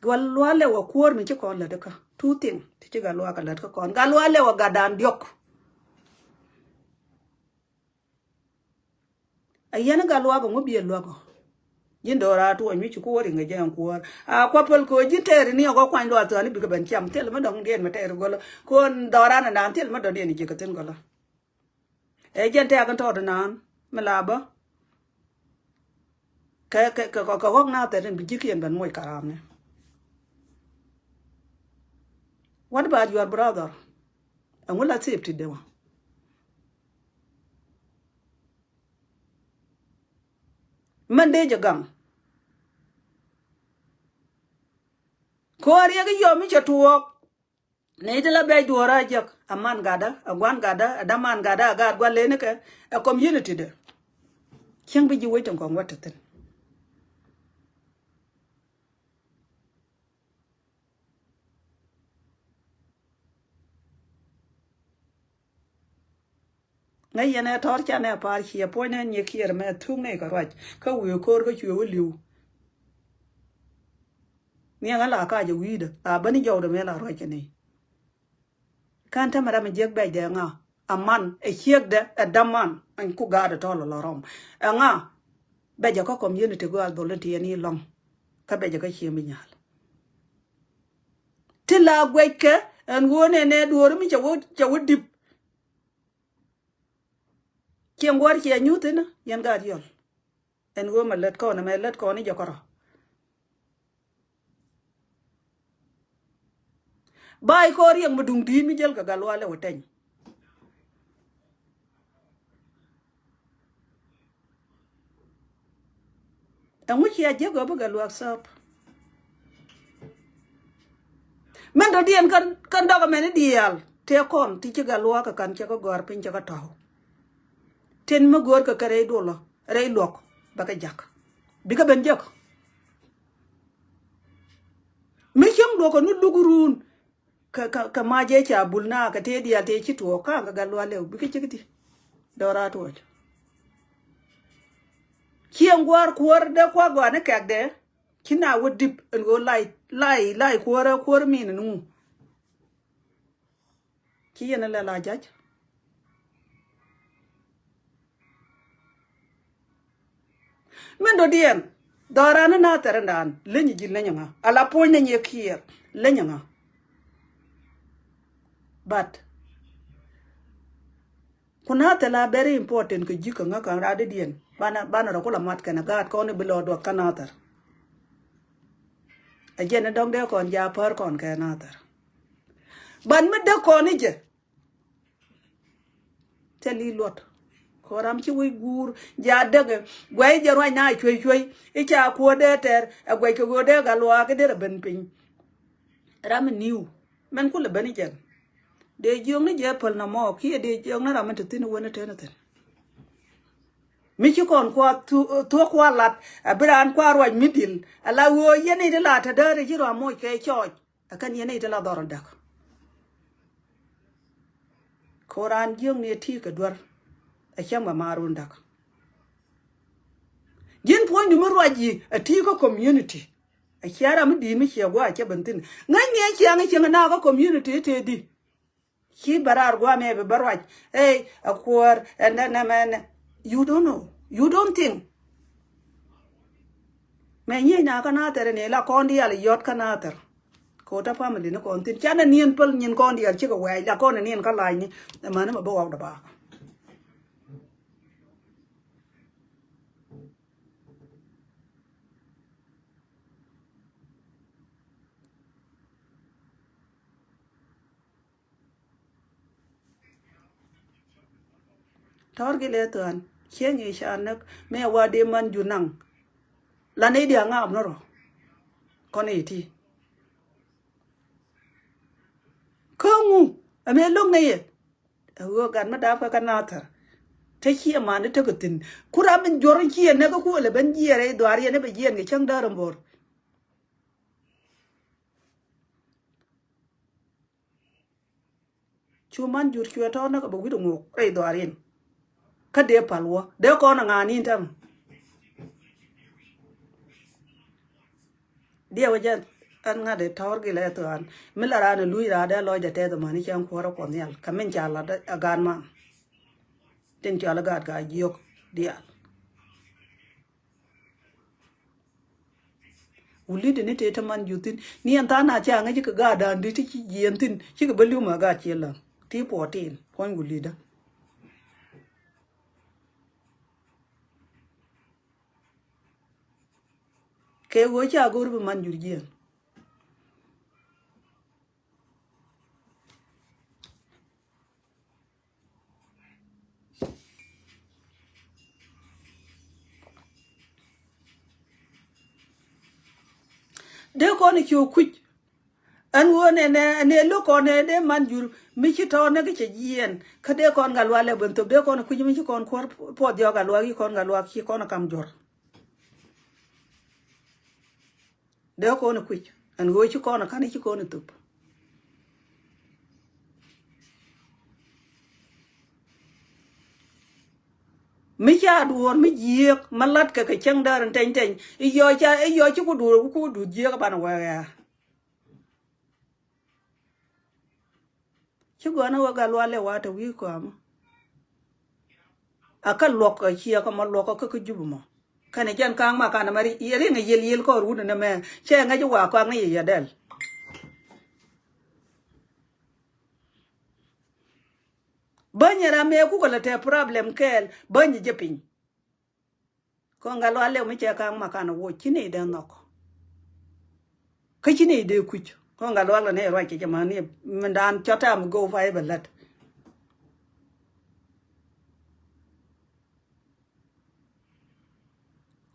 galwa le wa kwor mi ci kono la de ka tutin ti ci galwa ka la ka kon galwa le wa gadan diok ayena galwa go ngobi elwa go jindo ra to mi ci ko wori nga jan kwor a kwapal ko jitere ni go kwan do to ni bi ka ben cham tel ma dong den ma ter golo kon dorana nan tel ma do den ji ka ten golo e gente akan to nan malaba ka hok na te den bigikien ban moy karam ne. What about your brother? And will I save to them? Monday jagam. Korea ga yomi cha tuok. Neitela bay duora jak a man gada, a one gada, a daman gada, a gad gwaleneke, a community de. Kyang be you waiting on what to ngay yana torcha na par hi pona nye kier me thung ne ka rach ka wi kor ka chwe liu ni ngala ka je wi de a bani jaw de me la rach ne kan ta mara me jeg bay de nga aman e hiek de a daman an ku ga de tolo lorom nga be ja ko community go al volunteer ni long ka be ja ka chi mi nyal ti la gweke en wone ne duor mi chawo dip kien war ki anyute na yan ga yol en go malet ko na melet ko ni jokoro bay ko riang mudung di mi jel ga galwale woten amu ki aje go ba galwa sap men do dien kan doga men dial te kon ti ci galwa ka kan ci ko gor pin ci ka taw ten ma gor ka kare dolo rey lok baka jak bi ka ben jak mi chem do ko nu lugurun ka maje cha bulna ka te dia te ci to ka ga galwa le bi ka ci dora to kien gwar kwor de kwa gwa ne kak de kina wudip en go lai kwor min nu kien la jaj men do dien dorana na terandan lenyi jil lenyanga ala ponya nye kier lenyanga but kuna tela very important ke jika nga kan rade dien bana ro kula mat kana gat ko ne bilo do kanatar ajene dong de kon ja par kon kanatar ban me de ko ni je teli lot koram ci wi gur ja dege gwai je roi na chwe e cha ko de ter a gwai ko go de galwa ke de ben pin ram niu men kula bani jen de jong ni je pol na mo ki de jong na ram tin wona ten ten mi ci kon ko to ko lat abran ko roi midil ala wo yene de la ta de ji ro mo ke choj akan yene de la dor dak koran jong ni ti ka dwar a chamba marundak yen point du marwaji a tiko community a chiara mi di mi chegwa che bantin ngani e chianga chinga na ko community te di chi barar gwa me be barwaj hey a kwar and then man you don't know you don't think me nyi na kana tere ne la kondi ala yot kana tere ko ta family no kon tin chana nien pel nyen kondi al chi ko wa la kon nien ka lai ni ma na ma bo wa da ba tor gi le tan chen yi shanak me wa de man junang la ne dia ngam no ro kon iti kongu ame long ne ye wo gan ma da fa kana tar te chi ma ne te gutin kura min jor chi ne ko ko le ben jere do ari ne be jen ge chang daram bor chu man jur chu to na ko bu du ngok e do ari ka de palwo de ko na ngani tam dia wajan an nga de tor gi le to an mila ra ne lui ra de lo ja te to mani chang ko ro ko nyal kamen cha la gan ma tin cha la gad ga yok dia uli de ne te ta man jutin ni an ta na cha nga ji ka ga da ndi ti chi yen tin chi ka belu ma ga chi la ti po tin kon uli da ke wo cha go ru man jur ji de ko ne chu ku an wo ne lo ko ne de man jur mi chi to ne ke yen ka de kon ga lwa le bon to de ko ne ku mi chi kon ko po dio ga lwa ki kon ga lwa ki kon kam jor de ko ne ku an go chi kon ka ne chi kon tup mi cha duon mi jiek malat ka chang daran ten ten yo chi ku du jiek ban wa ya chi go na wa ga lwa le wa to wi ko am aka lok ka chi ka ma lok ka ku jubu mo kana jan kang ma kana mari yeri nga yel ko ru na me che nga ji wa ko nga ya del banyera me ku ko la te problem kel banyi jepin ko nga lo ale mi che kang ma kana wo chi ne de nok ka chi ne de ku ko nga lo la ne ro che ma ni mandan chota am go fa belat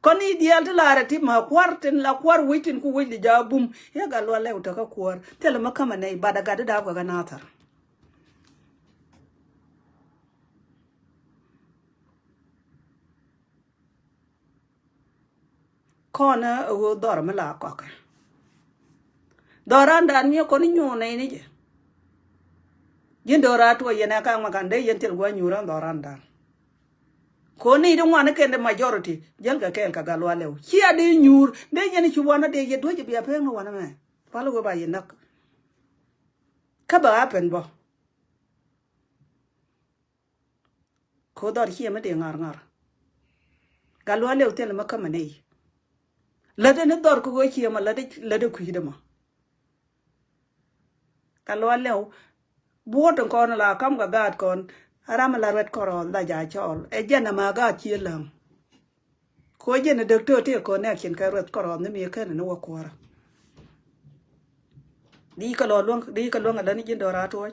koni dial de la rati ma kwarten la kwar witin ku wili jabum ya ga lo le utaka kwar tele makama ne bada ga da ga natar kona go dor mala ko ka doranda mi ko ni nyu ne ni je yin dora to yena ka ma kan de yen tel go nyura doranda ko ni de wana kende majority jel ga kel ka ga lo le chi ade nyur de yen chi wana de ye doje bi apen wana me palo go ba yenak ka ba apen bo ko dor chi me de ngar ngar ga lo le tel makama ne lade ne dor ko go chi ma lade ku hidama kalo lew buoto kon la kam ga gad kon aram la ret korol da ja chol e jena ma ga chi lang ko jena doctor te ko ne kin ka ret korol ne mi ken ne wo kwara di ka lo long da ni jin dora to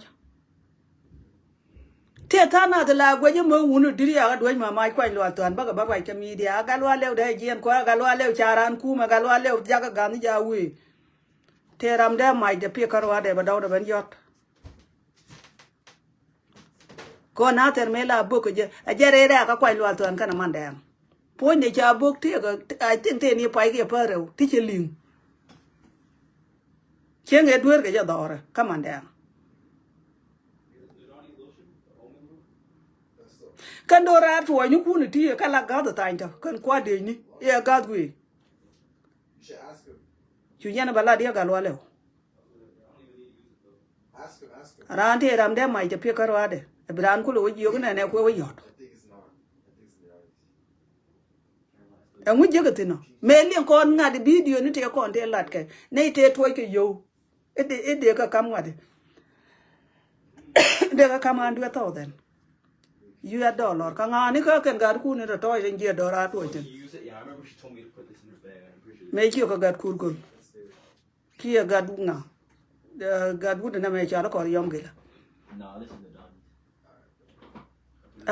te ta na de la gwe mo wunu diri ya do ma mai kwai lo to an ba ga ba kwai ka mi dia ga lo lew da jien ko ga lo lew charan ku ma ga lo lew ja ga ni ja wi te ram da mai de pe karwa de ba daw da ban yot ko na ter me la bu ko je a jere ra ka kwai lo to an kana man da po ne cha bu te ga a tin te ni pai ke pa re ti che ling chen e duer ke ja dore ka man da kan do ra to nyu ku ni ti ka la ga da ta inta kan kwa de ni ya ga gwe chu yana bala dia ga lo le ran te ram de mai je pe ka ro de bran ku lo ji yo ne ko wo yo ngu je ga tino me lien kon nga de video ni te kon te lat ke ne te to ke yo de ka kam nga de ka kam an $2,000 US ka nga ni ka ken ga ku ni to je je do ra to tin me ki ko ga ku ko ki ga du nga ga du na me cha ko yom ge la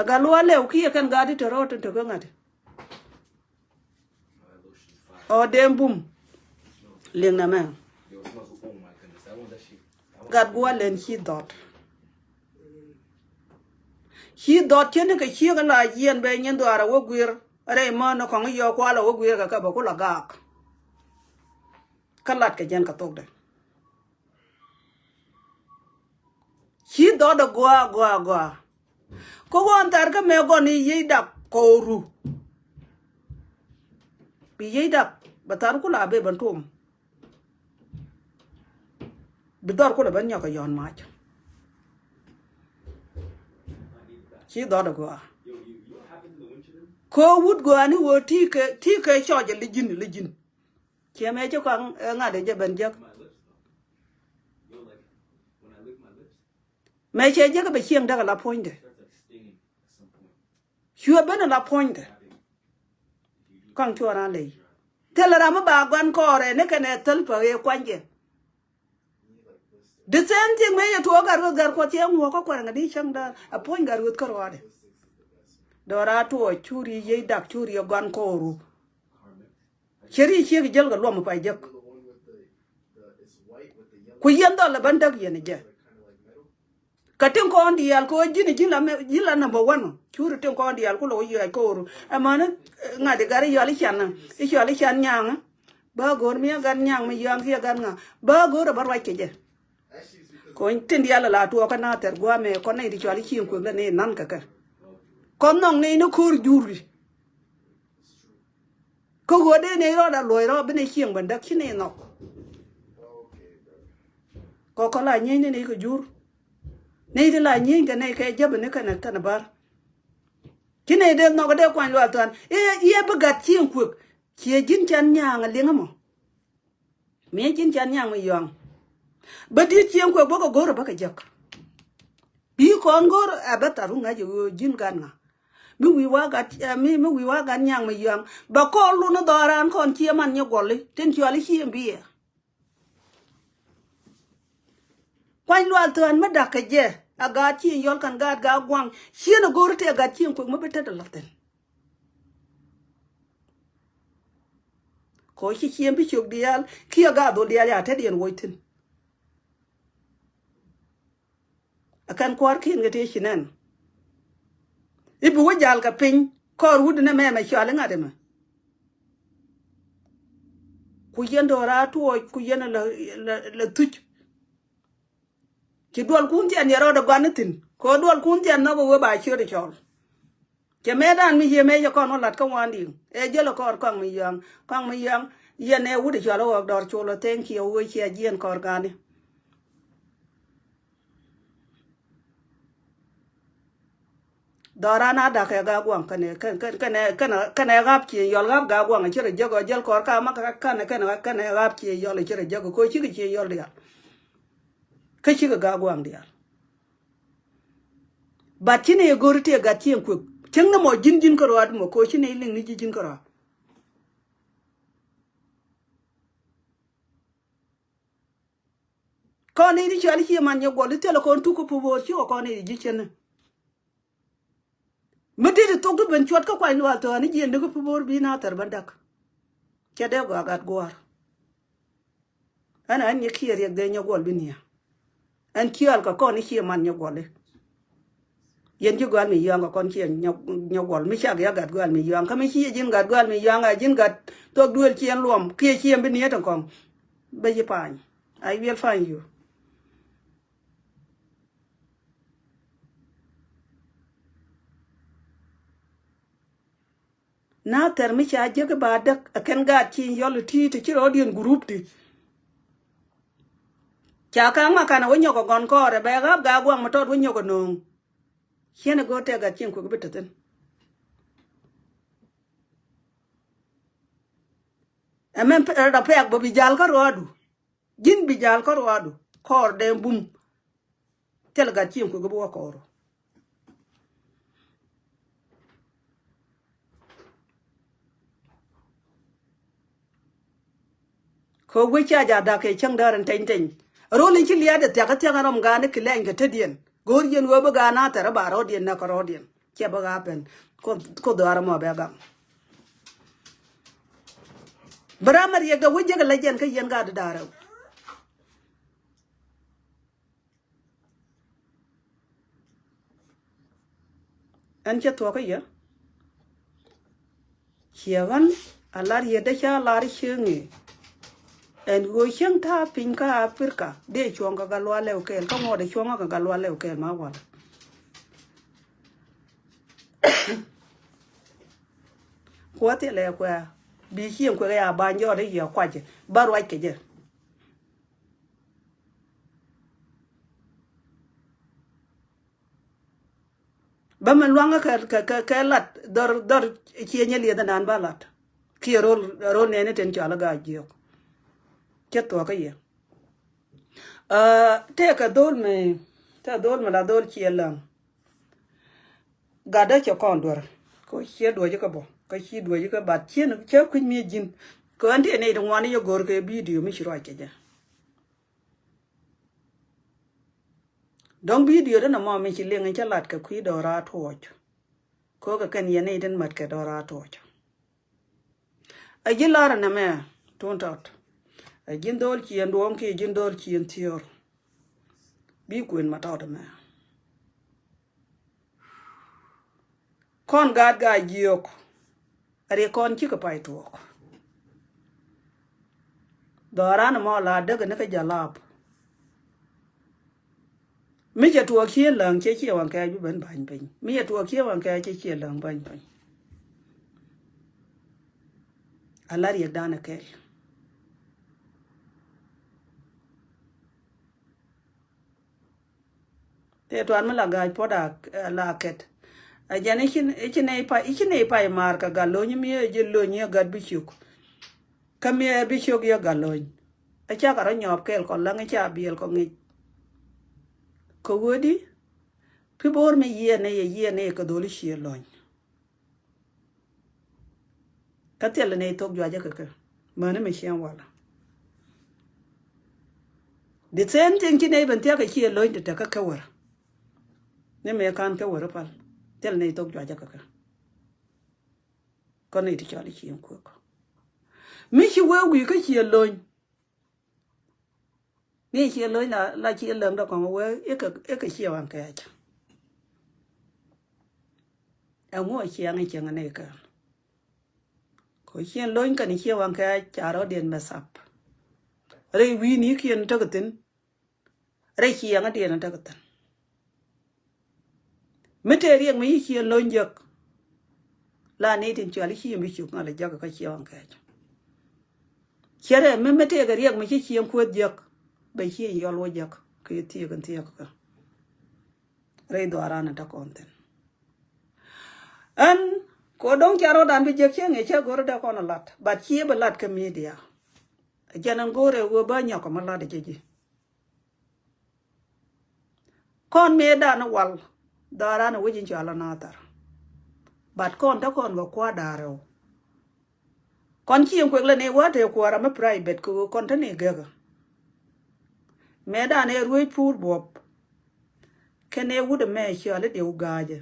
aga lo le ki ken ga di to ro to ko nga o dem bum ling na man gad gua len he dot chen ka chi ga la yen be nyen do ara wo gwir are ma no ko yo kwa la wo gwir ka ba ko la gak kalat ka jen ka tok de he dot gua ko won tar ka me go ni yi da ko ru bi yi da batar ku la be ban tum bidor ku la ban nya ka yon ma chi do da go ko wut go ani wo ti ke cho je lijin che me cho kan nga de je ben je me che je ka be chieng da la point de chua ben la point de kan cho ran le telera ma ba gwan kore ne kene tel pa e kwanje the same thing me to gar ko che ngo ko kwara ngadi chang da a point gar gut ko wade dora to churi ye dak churi gwan koru cheri che gel ga lom pa jek ku yendo la bandak yene je katin ko ndi al ko jila number 1 churi tin ko ndi al ko lo yi koru amana ngade gari yali chan nyang ba gor mi gan nyang mi yang hi gan nga ba gor ba wa keje ko tin dia la to ka na ter gwa me ko nei di chali chin ko ne nan ka ko nong nei no kur juri ko go de nei ro da loi ro be nei chin ban dak chin nei no ko la nyi nei ko jur nei de la nyi ga nei ka jab ne ka na bar kine de no ga de kwan lo tan ye ba gat chin ku che jin chan nyang a lenga mo me jin chan nyang mi yong ba di chin ku bo ko goro ba ka jak bi kon gor abata ru nga jo jin gan nga mi wi wa ga nyang mi yong ba ko lu no doran kon chi man nye golli tin chi ali chi bi kwan lo tan ma da ka je aga chi yol kan ga gwang chi no gor te ga chin ku ma beta da laten ko chi bi chok dial ki ga do dial ya te dien woitin akan kwar kin ga te chinen ibu wajal ka pin kor wud na me chale ngade ma ku yendo ra to ku yena la tuch ki dol kun tian yaro da gwanatin ko dol kun tian no bo ba chire chol ke medan mi ye me yo kon lat ka wandi e jelo kor kong mi yang yene wudi chalo wak dor chulo thank you we che jien kor gani dorana da ka ga gwang kane gap chi yol gap ga gwang chire jago jel kor ka ma kane gap chi yol chire jago ko chi chi yol dia ka chi ga gwang dia bat chi ne gorite ga tien ku cheng na mo jin ko rat mo ko chi ne ling ni jin ko ra ko ne di chali chi man yo go le tele ko tu ko po bo chi ko ne di chen mede de tok ben chot ka kwa no to ni jin de ko po bor bi na ter bandak ke de go gat gwar ana an ye kier ye de nyo gol bi ni an kial ka ko ni chi man nyo gol le yen ju gal mi yang ko kon chi nyo gol mi cha ga gat gal mi yang ka mi chi jin gat gal mi yang a jin gat to duel chien luom ke chien bi ni to kon be ji pan I will find you na ter mi cha je ke ba dak ken ga chi yol ti ti chiro dien group ti cha ka ma kana wonyo ko gon ko re be ga gwang ma tot wonyo ko nong chene go te ga chin ko bitaten amen da pek bo bijal ka rodu jin bijal ka rodu kor de bum tel ga chin ko bo ko ro ko we cha ja da ke chang daran ten ten ro li chi liya de ta ka ram ga ne klen ga tedien gor yen wo ba ga na ta ba ro dien na ko ro dien che ba ga pen ko dara mo ba ga bramar ye ga wuje ga lejen ka yen ga da dara an che to ka ya chiawan alar ye da cha lar chingi en go chang ta pin ka afrika de chonga ga lwa le kel ka ngode chonga ga lwa le kel ma wala ko te le kwa bi hiem ko ya ba nyo de ya kwa je ba rwa ke je ba man lwanga ka lat dor chienya le da nan ba lat ki ro ne ne ten chala ga je che to ka ye te ka dol me ta dol ma la dol chielang gada cho kon dor ko che do je ka bo ka chi do je ka bat chen che ku mi jin ko ante ne do ngani yo gor ke video mi shiro ke je dong video da na mo mi chi lenga cha lat ka ku do ra to ko ka kan ye ne den mat ka do ra to a ji lara na me ton tot a jin dol chi en don ke jin dol chi en tior bi kuin ma ta da me kon gad ga jiok are kon chi ka pai to dora na mo la daga na ka jalap mi ja tuo khien lang che wan ka ju ben ban pin mi ja tuo khien wan ka che lang ban ban alar ye dana ke te to an la ga poda la ket a jane chin pa mar ka galo ni mi je lo ni ga bi chuk ka mi bi chuk ya galo a cha ka ro nyop kel ko la nga cha biel ko ngi ko wodi pi bor me ye ne ko doli shi loñ ka tel ne tok jwa ja ka mana me shen wala de sen tin ki ne ban ta ka shi loñ de ta ka kawar ne me kan ka wara pal tel ne tok jwa ja ka ko ne ti chali shi ko ko mi shi we wi ka shi loñ ni shi loñ la shi loñ da ko we e ka shi wan ka ja a ngo shi an che ngane ka ko shi loñ ka ni shi wan ka cha ro den masap re wi ni kien ta ka tin re shi an den ta ka tin mete riêng mi shi loñ jak la ni tin chali shi mi chu ngala ja ka shi wan ka chere me mete ga riêng mi shi ko jak ba shi yo lo jak ke ti kan ti ka re do arana ta konten an ko dong charo dan bi je che che gor da kono lat ba chi ba lat ka media janan gore wo ba nya ko mala de ji kon me da na wal dara na wujin chala na tar bat kon ta kon go kwa daro kon chi en ko le ne wa te ko ra ma private ko kon ta ne ga me da ne ruoi pur bop kene wude me chala de ugaje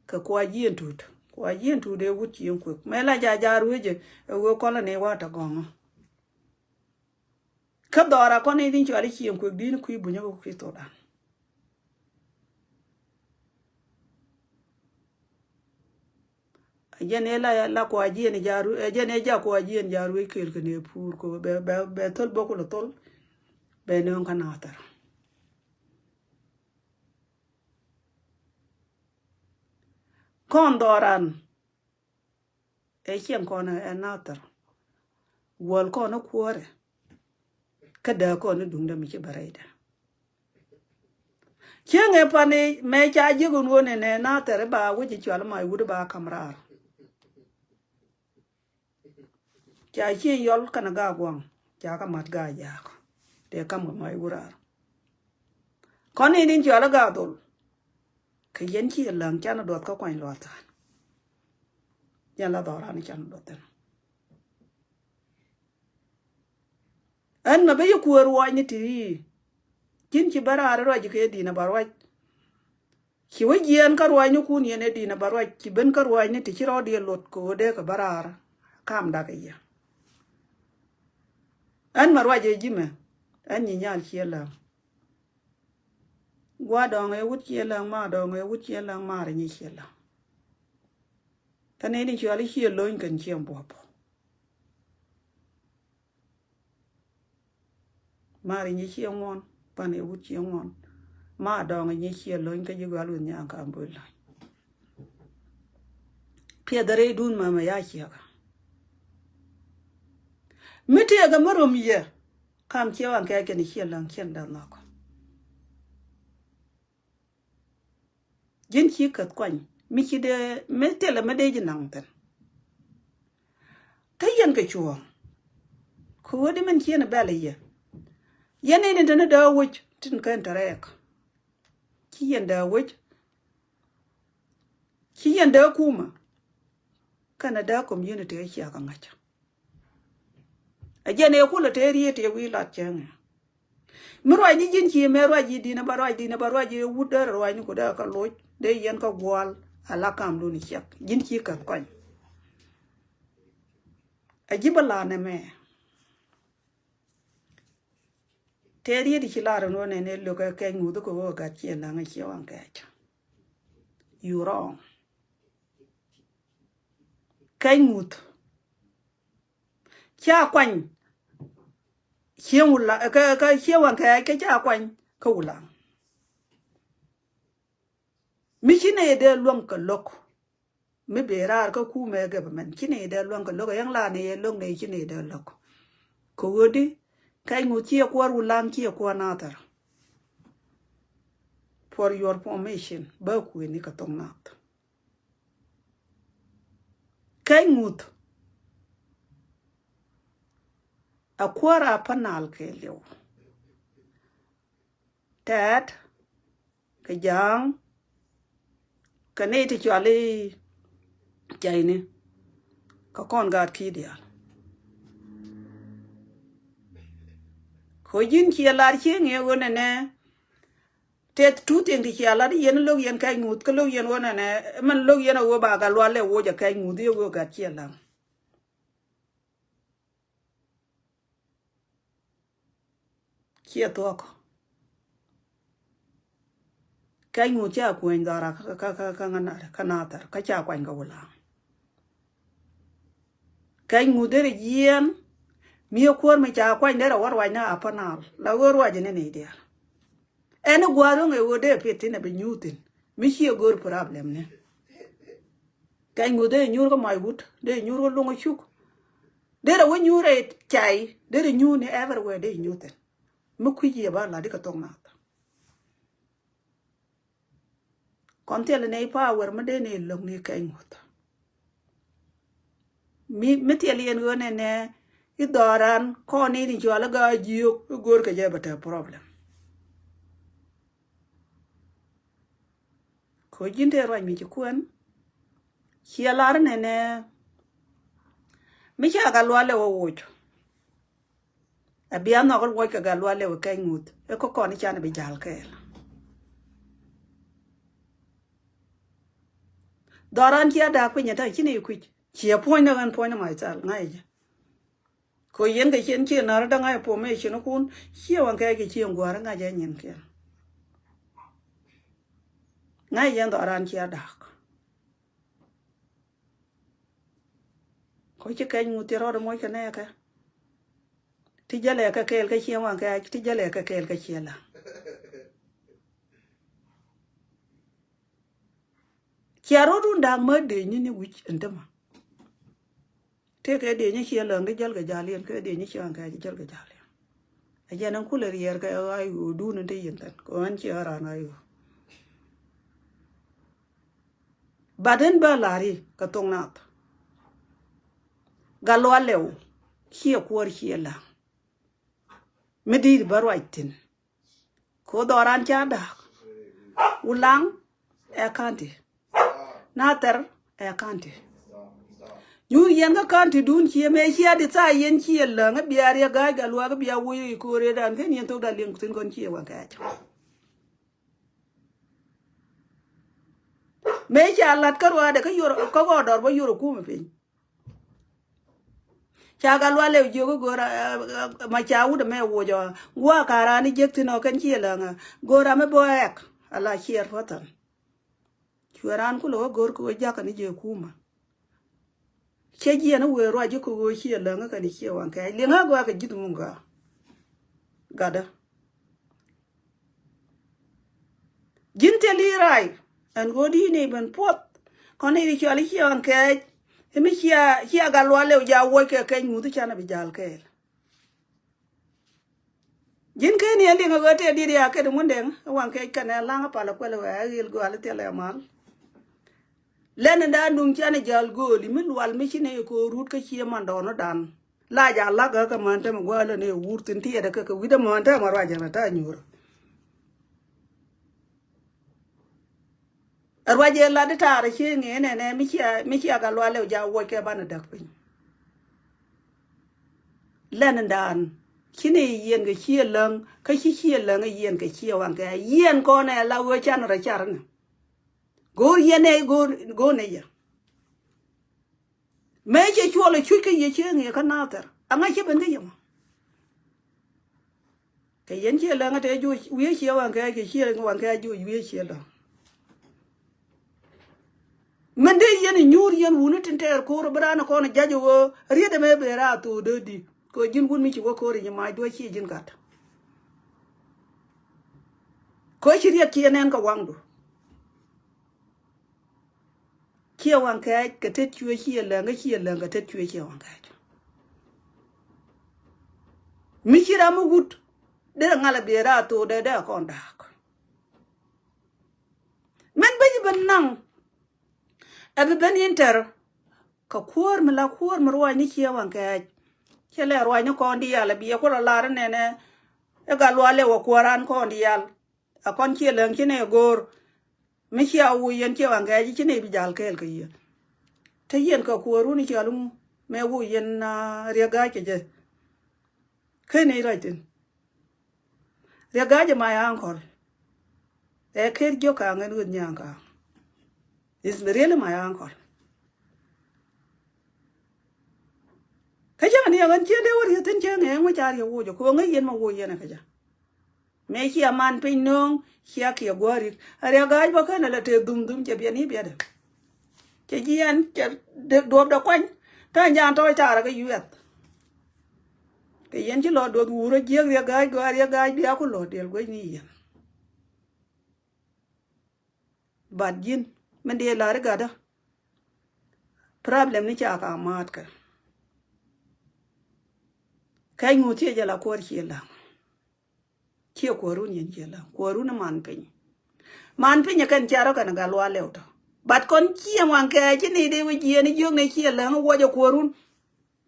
ka kwa yin tut kwa yin tu de wuchi yin ku me la ja rueje wo ko la ne wa ta gongo ka dora ko ne din chali chi yin ku din ku bunya ko kristo da ajene la kwa yin jaru ajene ja kwa yin jaru kel ke ne pur ko be tol boko lo tol be ne on kana tar kon doran chieng kono another wol kono kuore kada kono dungda mi bareda chieng e pane me cha jigun wone ne na tere ba wuji chwal mai wudu ba kamrar cha chi yol kana ga gwang cha ka mat ga ya ko de kam mai wurar koni din chwal ga dol ke yen chi lang cha na dot ka kwain lo ta ya la dora ni chan dot an ma be ku ro ni ti kin ci barare ro ji ke dina barwa ki wajian ka ro ni kun yene dina barwa ki ben ka ro ni ti ro de lot ko de ka barar kam da ya an marwa je jime an ni nyal chiela gwa dong e wut chiela ma dong e wut chiela ma re ni chiela tane ni chiela chielo in kan chiem bo ma re ni chiemon pane wut chiemon ma dong ni chielo in ka ji gwa lu nya ka ambulla pia dare dun ma ya chiega miti ga marom ye kam chewan ka ke ni chiela chen da na ko jin chi kat kwan mi chi de metele me de jinang ten tayen ka chuo ko wodi men chi na bale ye yene ni tane da wuch tin kan tarek chi yenda wuch chi yenda kuma kana da community ya chi aka ngacha ajene ko la teriye te wi la chen murwa ji jin chi me rwa ji dina barwa ji wudar rwa ni ko da ka loj de yen ka gwal ala kam do ni chak jin chi ka kwan ajibala ne me teriye di chilara no ne lo ka ke ngudo ko ga chi la nga chi wan ka cha you wrong kai ngut cha kwan chieng ula ka chieng ka cha kwan ka ula mi chine de luong ka lok mi berar ka ku me ga men chine de luong ka lok yang la ne luong ne chine de lok ko wodi kai ngut chi ko ulang chi ko na tar for your information ba ku ni ka tong nat kai ngut akwara panal ke lew tat ka jang ka ne ti chale jaini ka kon gat ki dia ko jin ki lar chi nge wona ne tet tu ting ti ala yen lo yen kai ngut ko lo yen wona ne man lo yen wo ba ga lo le wo ja kai ngut yo go gat chi ala ki to ko kai ngut ja ko en dara ka ngana ka na tar ka cha kwa nga wala kai ngut de yen mi ko ma cha kwa ndera war wa na apanal la wor wa jene ne dia ene gwaro nge wo de peti na be nyutin mi chi gor problem ne kai ngut de nyur ko mai gut de nyur ko lungo chuk de ra wo nyure chai de nyu ne everywhere de nyutin mu ku ji ba la de ka tong na kon tele ne power ma de ne long ne kai ngut mi tele yen go ne idoran ko ni ni jwala ga jiyo gor ka je bata problem ko jinde ro mi ji kwen hialar ne mi cha ga lwale wo wucho abia no gol wo ka ga lwale wo kai ngut e ko ni cha na bi jal ke doran kia da ku nya ta chini ku chi point na gan point mai chal ngai ko yen ga chen chi na da ngai po me chi no kun chi wan ka ge chi ngwa ra nga ja nyen ke ngai yen doran kia da ko chi kai ngut ro mo ka ne ka ti jale ka kel ka chi wan ka ti jale ka kel ka chi la chiaro dun dang ma de ni wich ndema thế cái điều như kia lần đi chơi cái giá liền cái điều như kia cái chơi cái giá liền ai giờ nó cũng là riêng cái ai đủ nên đi hiện tại có anh chị ở này baden ba lari ka tong nat galwa lew kia kuar kia la medir barwaitin ko doran cha da ulang e kanti nater e kanti yu yen ga kanti dun kia me kia de ta yen kia la nga biar ya ga galwa ga biya wuyi ko re dan ken yen to da len kutin kon kia wa ka me cha lat karwa de ka yoro ko go dor bo yoro ku me pin cha galwa le jo go gora ma cha u de me wo jo wa kara ni jek tino kan kia la nga gora me boek ala chier fotan churan ku lo gor ko ja kan je kuma che ji na we ro ji ko go chia la nga kan chia wan ka le nga go ka jitu munga gada jinte li rai an go di ne ban pot kon ni chi ali chia wan ka mi chia galwa le ja wo ke nyu tu chana bi jal ke jin ke ni ali nga go te di ya ke de mun den wan ke kan la nga pa la ko le wa il go ali te le mal len da nung chane jal goli min wal mi chine ko rut ka chi man do no dan la ja la ga ka man ta ma le ne wurtin ti da ka wi da man ta ma ra ja ta nyur arwa je la da ta ra chi nge ne mi chi ga lo le ja wo ke ban da pin len dan chine yen ga chi lang ka chi lang yen ka chi wan ka yen ko ne la wo chan ra char ne go yene go ne ya me che chuo le chu ke ye che nge ka na ter anga che ben ge yam ke yen che la nga te ju wi che wan ka ke che wan ka ju wi che la men de yen nyur yen wunu tin ter ko ro bra na ko na jajo go ri de me be ra to de di ko jin gun mi chi go ko ri ma do chi jin gat ko chi ri ki nen ka wang do kia wang kai ka te chue kia la ka te chue kia wang kai mi kira mu gut de ngala bera to de kon da men ba ban nang abi ben inter ka kuor mala kuor marwa ni kia wang kai kele rwa ni kon di ala bi ko la ne ne e ga lo ale wo kuoran kon di al a kon kia len kine gor mi chia wu yen che wang ga ji ne bi jal kel ke yen te yen ka ko ru ni chalu me wu yen na ria ga ke je ke ne ra tin ria ga je ma yang kol e ke jo ka ngen gun nyang ka is really my uncle ka ja ni an che de wori tin che ne mo cha ri wu jo ko ngai yen ma wu yen ka ja me chi aman pin nong chia kia gwari ria ga ba ka na la te dum che bi ni bi de che gian che do da kwany ta nyan to cha ra ka yuet ke yen chi lo do wu ro je ria ga bi ko lo del go ni yen bad jin men de la ga da problem ni cha ka mat ka kai ngu che ja la ko chi la chia ko ru nyen che la ko ru na man pin kan cha ro kan ga lo le to bat kon chia wan ke chi ni de wi je ni yo ne chia la wo ja ko ru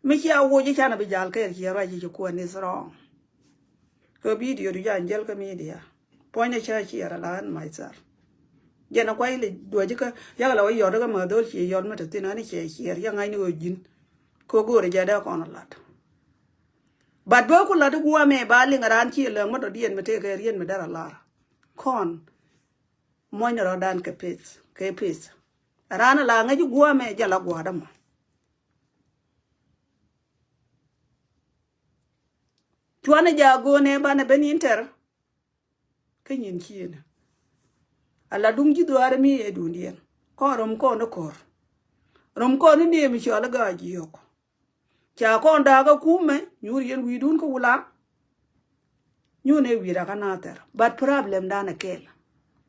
mi chia wo ji cha na bi jal ke chia ra ji ko ni strong ko video du ja angel ka media point cha chi ra lan mai sar ya na kwai le do ji ka ya la yo do ka ma do chi yo ma te na ni che chi ya ngai ni o jin ko go re ja da kon la bat bo ku la du wa me ba li ngaran chi le mo do dien me te ke rien me dara la kon mo ni ro dan ke pes rana la nga ju gwa me ja la gwa da mo tuana ja go ne ba na ben inter ke nyin chi ne ala dung ji do ar mi e dundien ko rom ko no kor rom ko ni mi cho la ga ji yok cha ko nda ga kume nyur yen wi dun ko wula nyu ne wi ra kana ter but problem da na kel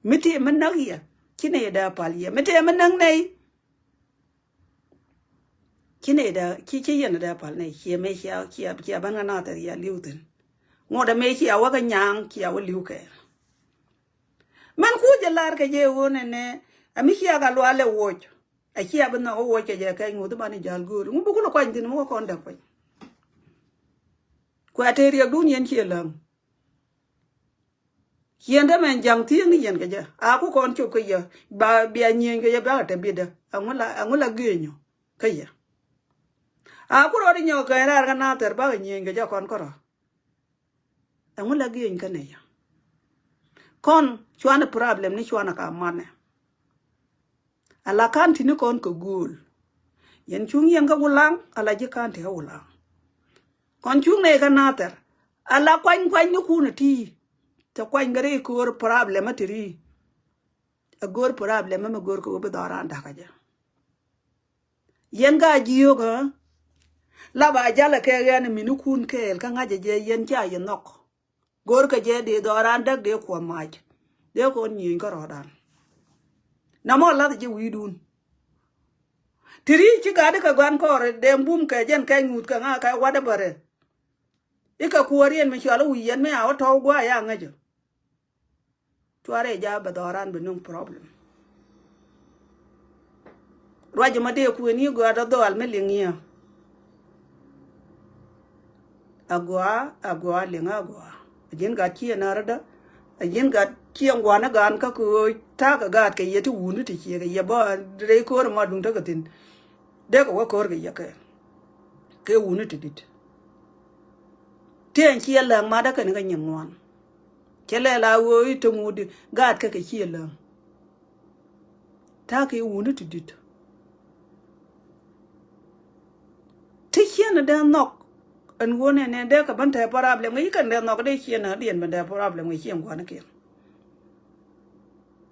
miti men na ya kine da paliye miti men nang nei kine da ki yana da pal ne ki me ki ban na ta ya liutin ngoda me ki awa ka nyang ki awa liu ke man ku je lar ke je wona ne ami ki aga lo ale wo a ki aba na wo ke je ka ngudu bani jal gur ngu bu ko ko ndin mo ko nda ko ko ateri ak dun yen ki lang yenda men jang ti ni yen ke ja a ku kon chu ko ya ba bia nyen ke ya ba ta bi da angula genyo ke ya a ku ro ri nyo ka ra ka na ter ba nyen ke ja kon ko ro angula gen ka ne ya kon chuana problem ni chuana ka mane ala kan ti ni kon ko gul yen chung yen ka ulang ala ji kan ti ulang kon chung ne ka na ter ala kwan ni ku na ti ta kwan gare ko problem atiri a gor problem ma gor ko be dara nda ka ja yen ga jiyo ga la ba jala ke ga ni minu kun ke ka nga je yen cha yen nok gor ka je de dara nda de ko ma de ko ni ko rodan na mo la je wi dun tiri ci ga de ka gan ko re de mbum ka jen ka ngut ka nga ka wada bare ika kuorien me chala wi yen me a to gwa ya nga jo tuare ja ba doran be no problem roje ma de ku ni go da dol me lingia agwa linga agwa ajin ga ki na rada ajin ga ki ngwa na gan ka ku ta ga ke yeti wunu ti ki ga ya ba re ko ma dun ta ga tin de ko ko ga ya ke wunu ti dit tien ki la ma da ka ni ga nyamwan kele la wo ito mudi gad ka ki la ta ke wunu ti dit tikiana da nok an wona ne de ka ban ta problem ngi kan de nok de kiana dien ban da problem ngi kien gwana ke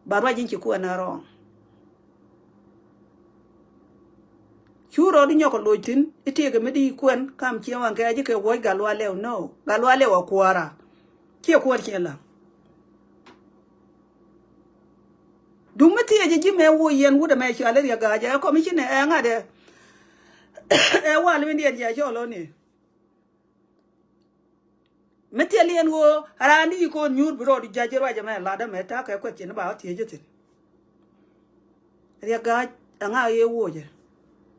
barwa jin ki ku na ro churo di nyoko loitin ite ga medi kwen kam ki wan ka ji ke wo galwa le no galwa le wa kwara ki ko ki la dumati ya ji me wo yen wuda me shi ale ya ga ja ko mi ne e nga de e wa le ndi ya jo lo ni meti alien wo arani ko nyur bro di ja jero ja me la da me ta ka ko tin ba ti je tin ya ga nga ye wo je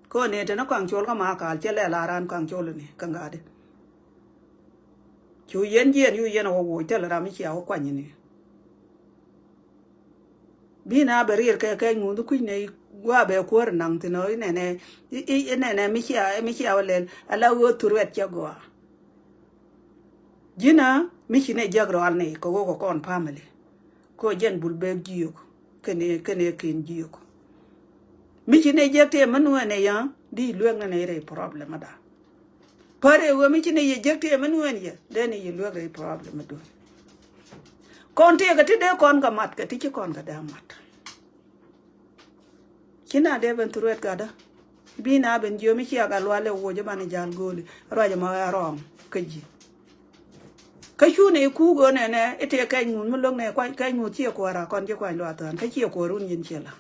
ko ne te na kwang chol ka ma ka che le la ran kwang chol ni ka ga de chu yen yu yen wo te la ra mi chi a kwa ni bina berir ke ngundu ku ne gwa be ko nang ti no ne mi chi a le ala wo turwet cha gwa jina mi chi ne jagro al ne ko kon family ko jen bulbe giyo kene kin giyo mi chi ne jekte manu ne ya di lueng ne re problem da pare wo mi chi ne jekte manu ne ya de ne lueng re problem do kon te ga ti de kon ga mat ka ti chi kon ga da mat kina de ben turwet ga da bina ben jo mi chi aga lwale wo je bani jal goli raja ma rom kaji ka shu ne ku go ne ite ka ngun mu long ne ka ngu chi ko ra kon je kwa lo atan ka chi ko run yin chela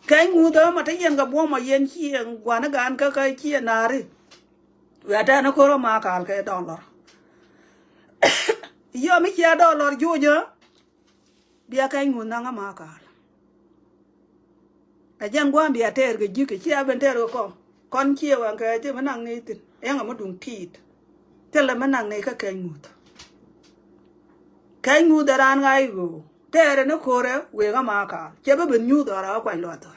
ka ngu do ma ta yen ga bo ma yen chi gwa na gan ka chi na ri wa ta na ko ro ma ka ka dollar yo mi chi dollar ju jo bia ka ngu na nga ma ka ajan gwa bia ter ga ji ke chi a ben ter ko kon chi wa ka ti manang ni tin e nga ma dung tit tela manang ne ka kai ngu daran ga igo tere no kore we ga ma ka ke ba ben nyu da ra kwa lo ta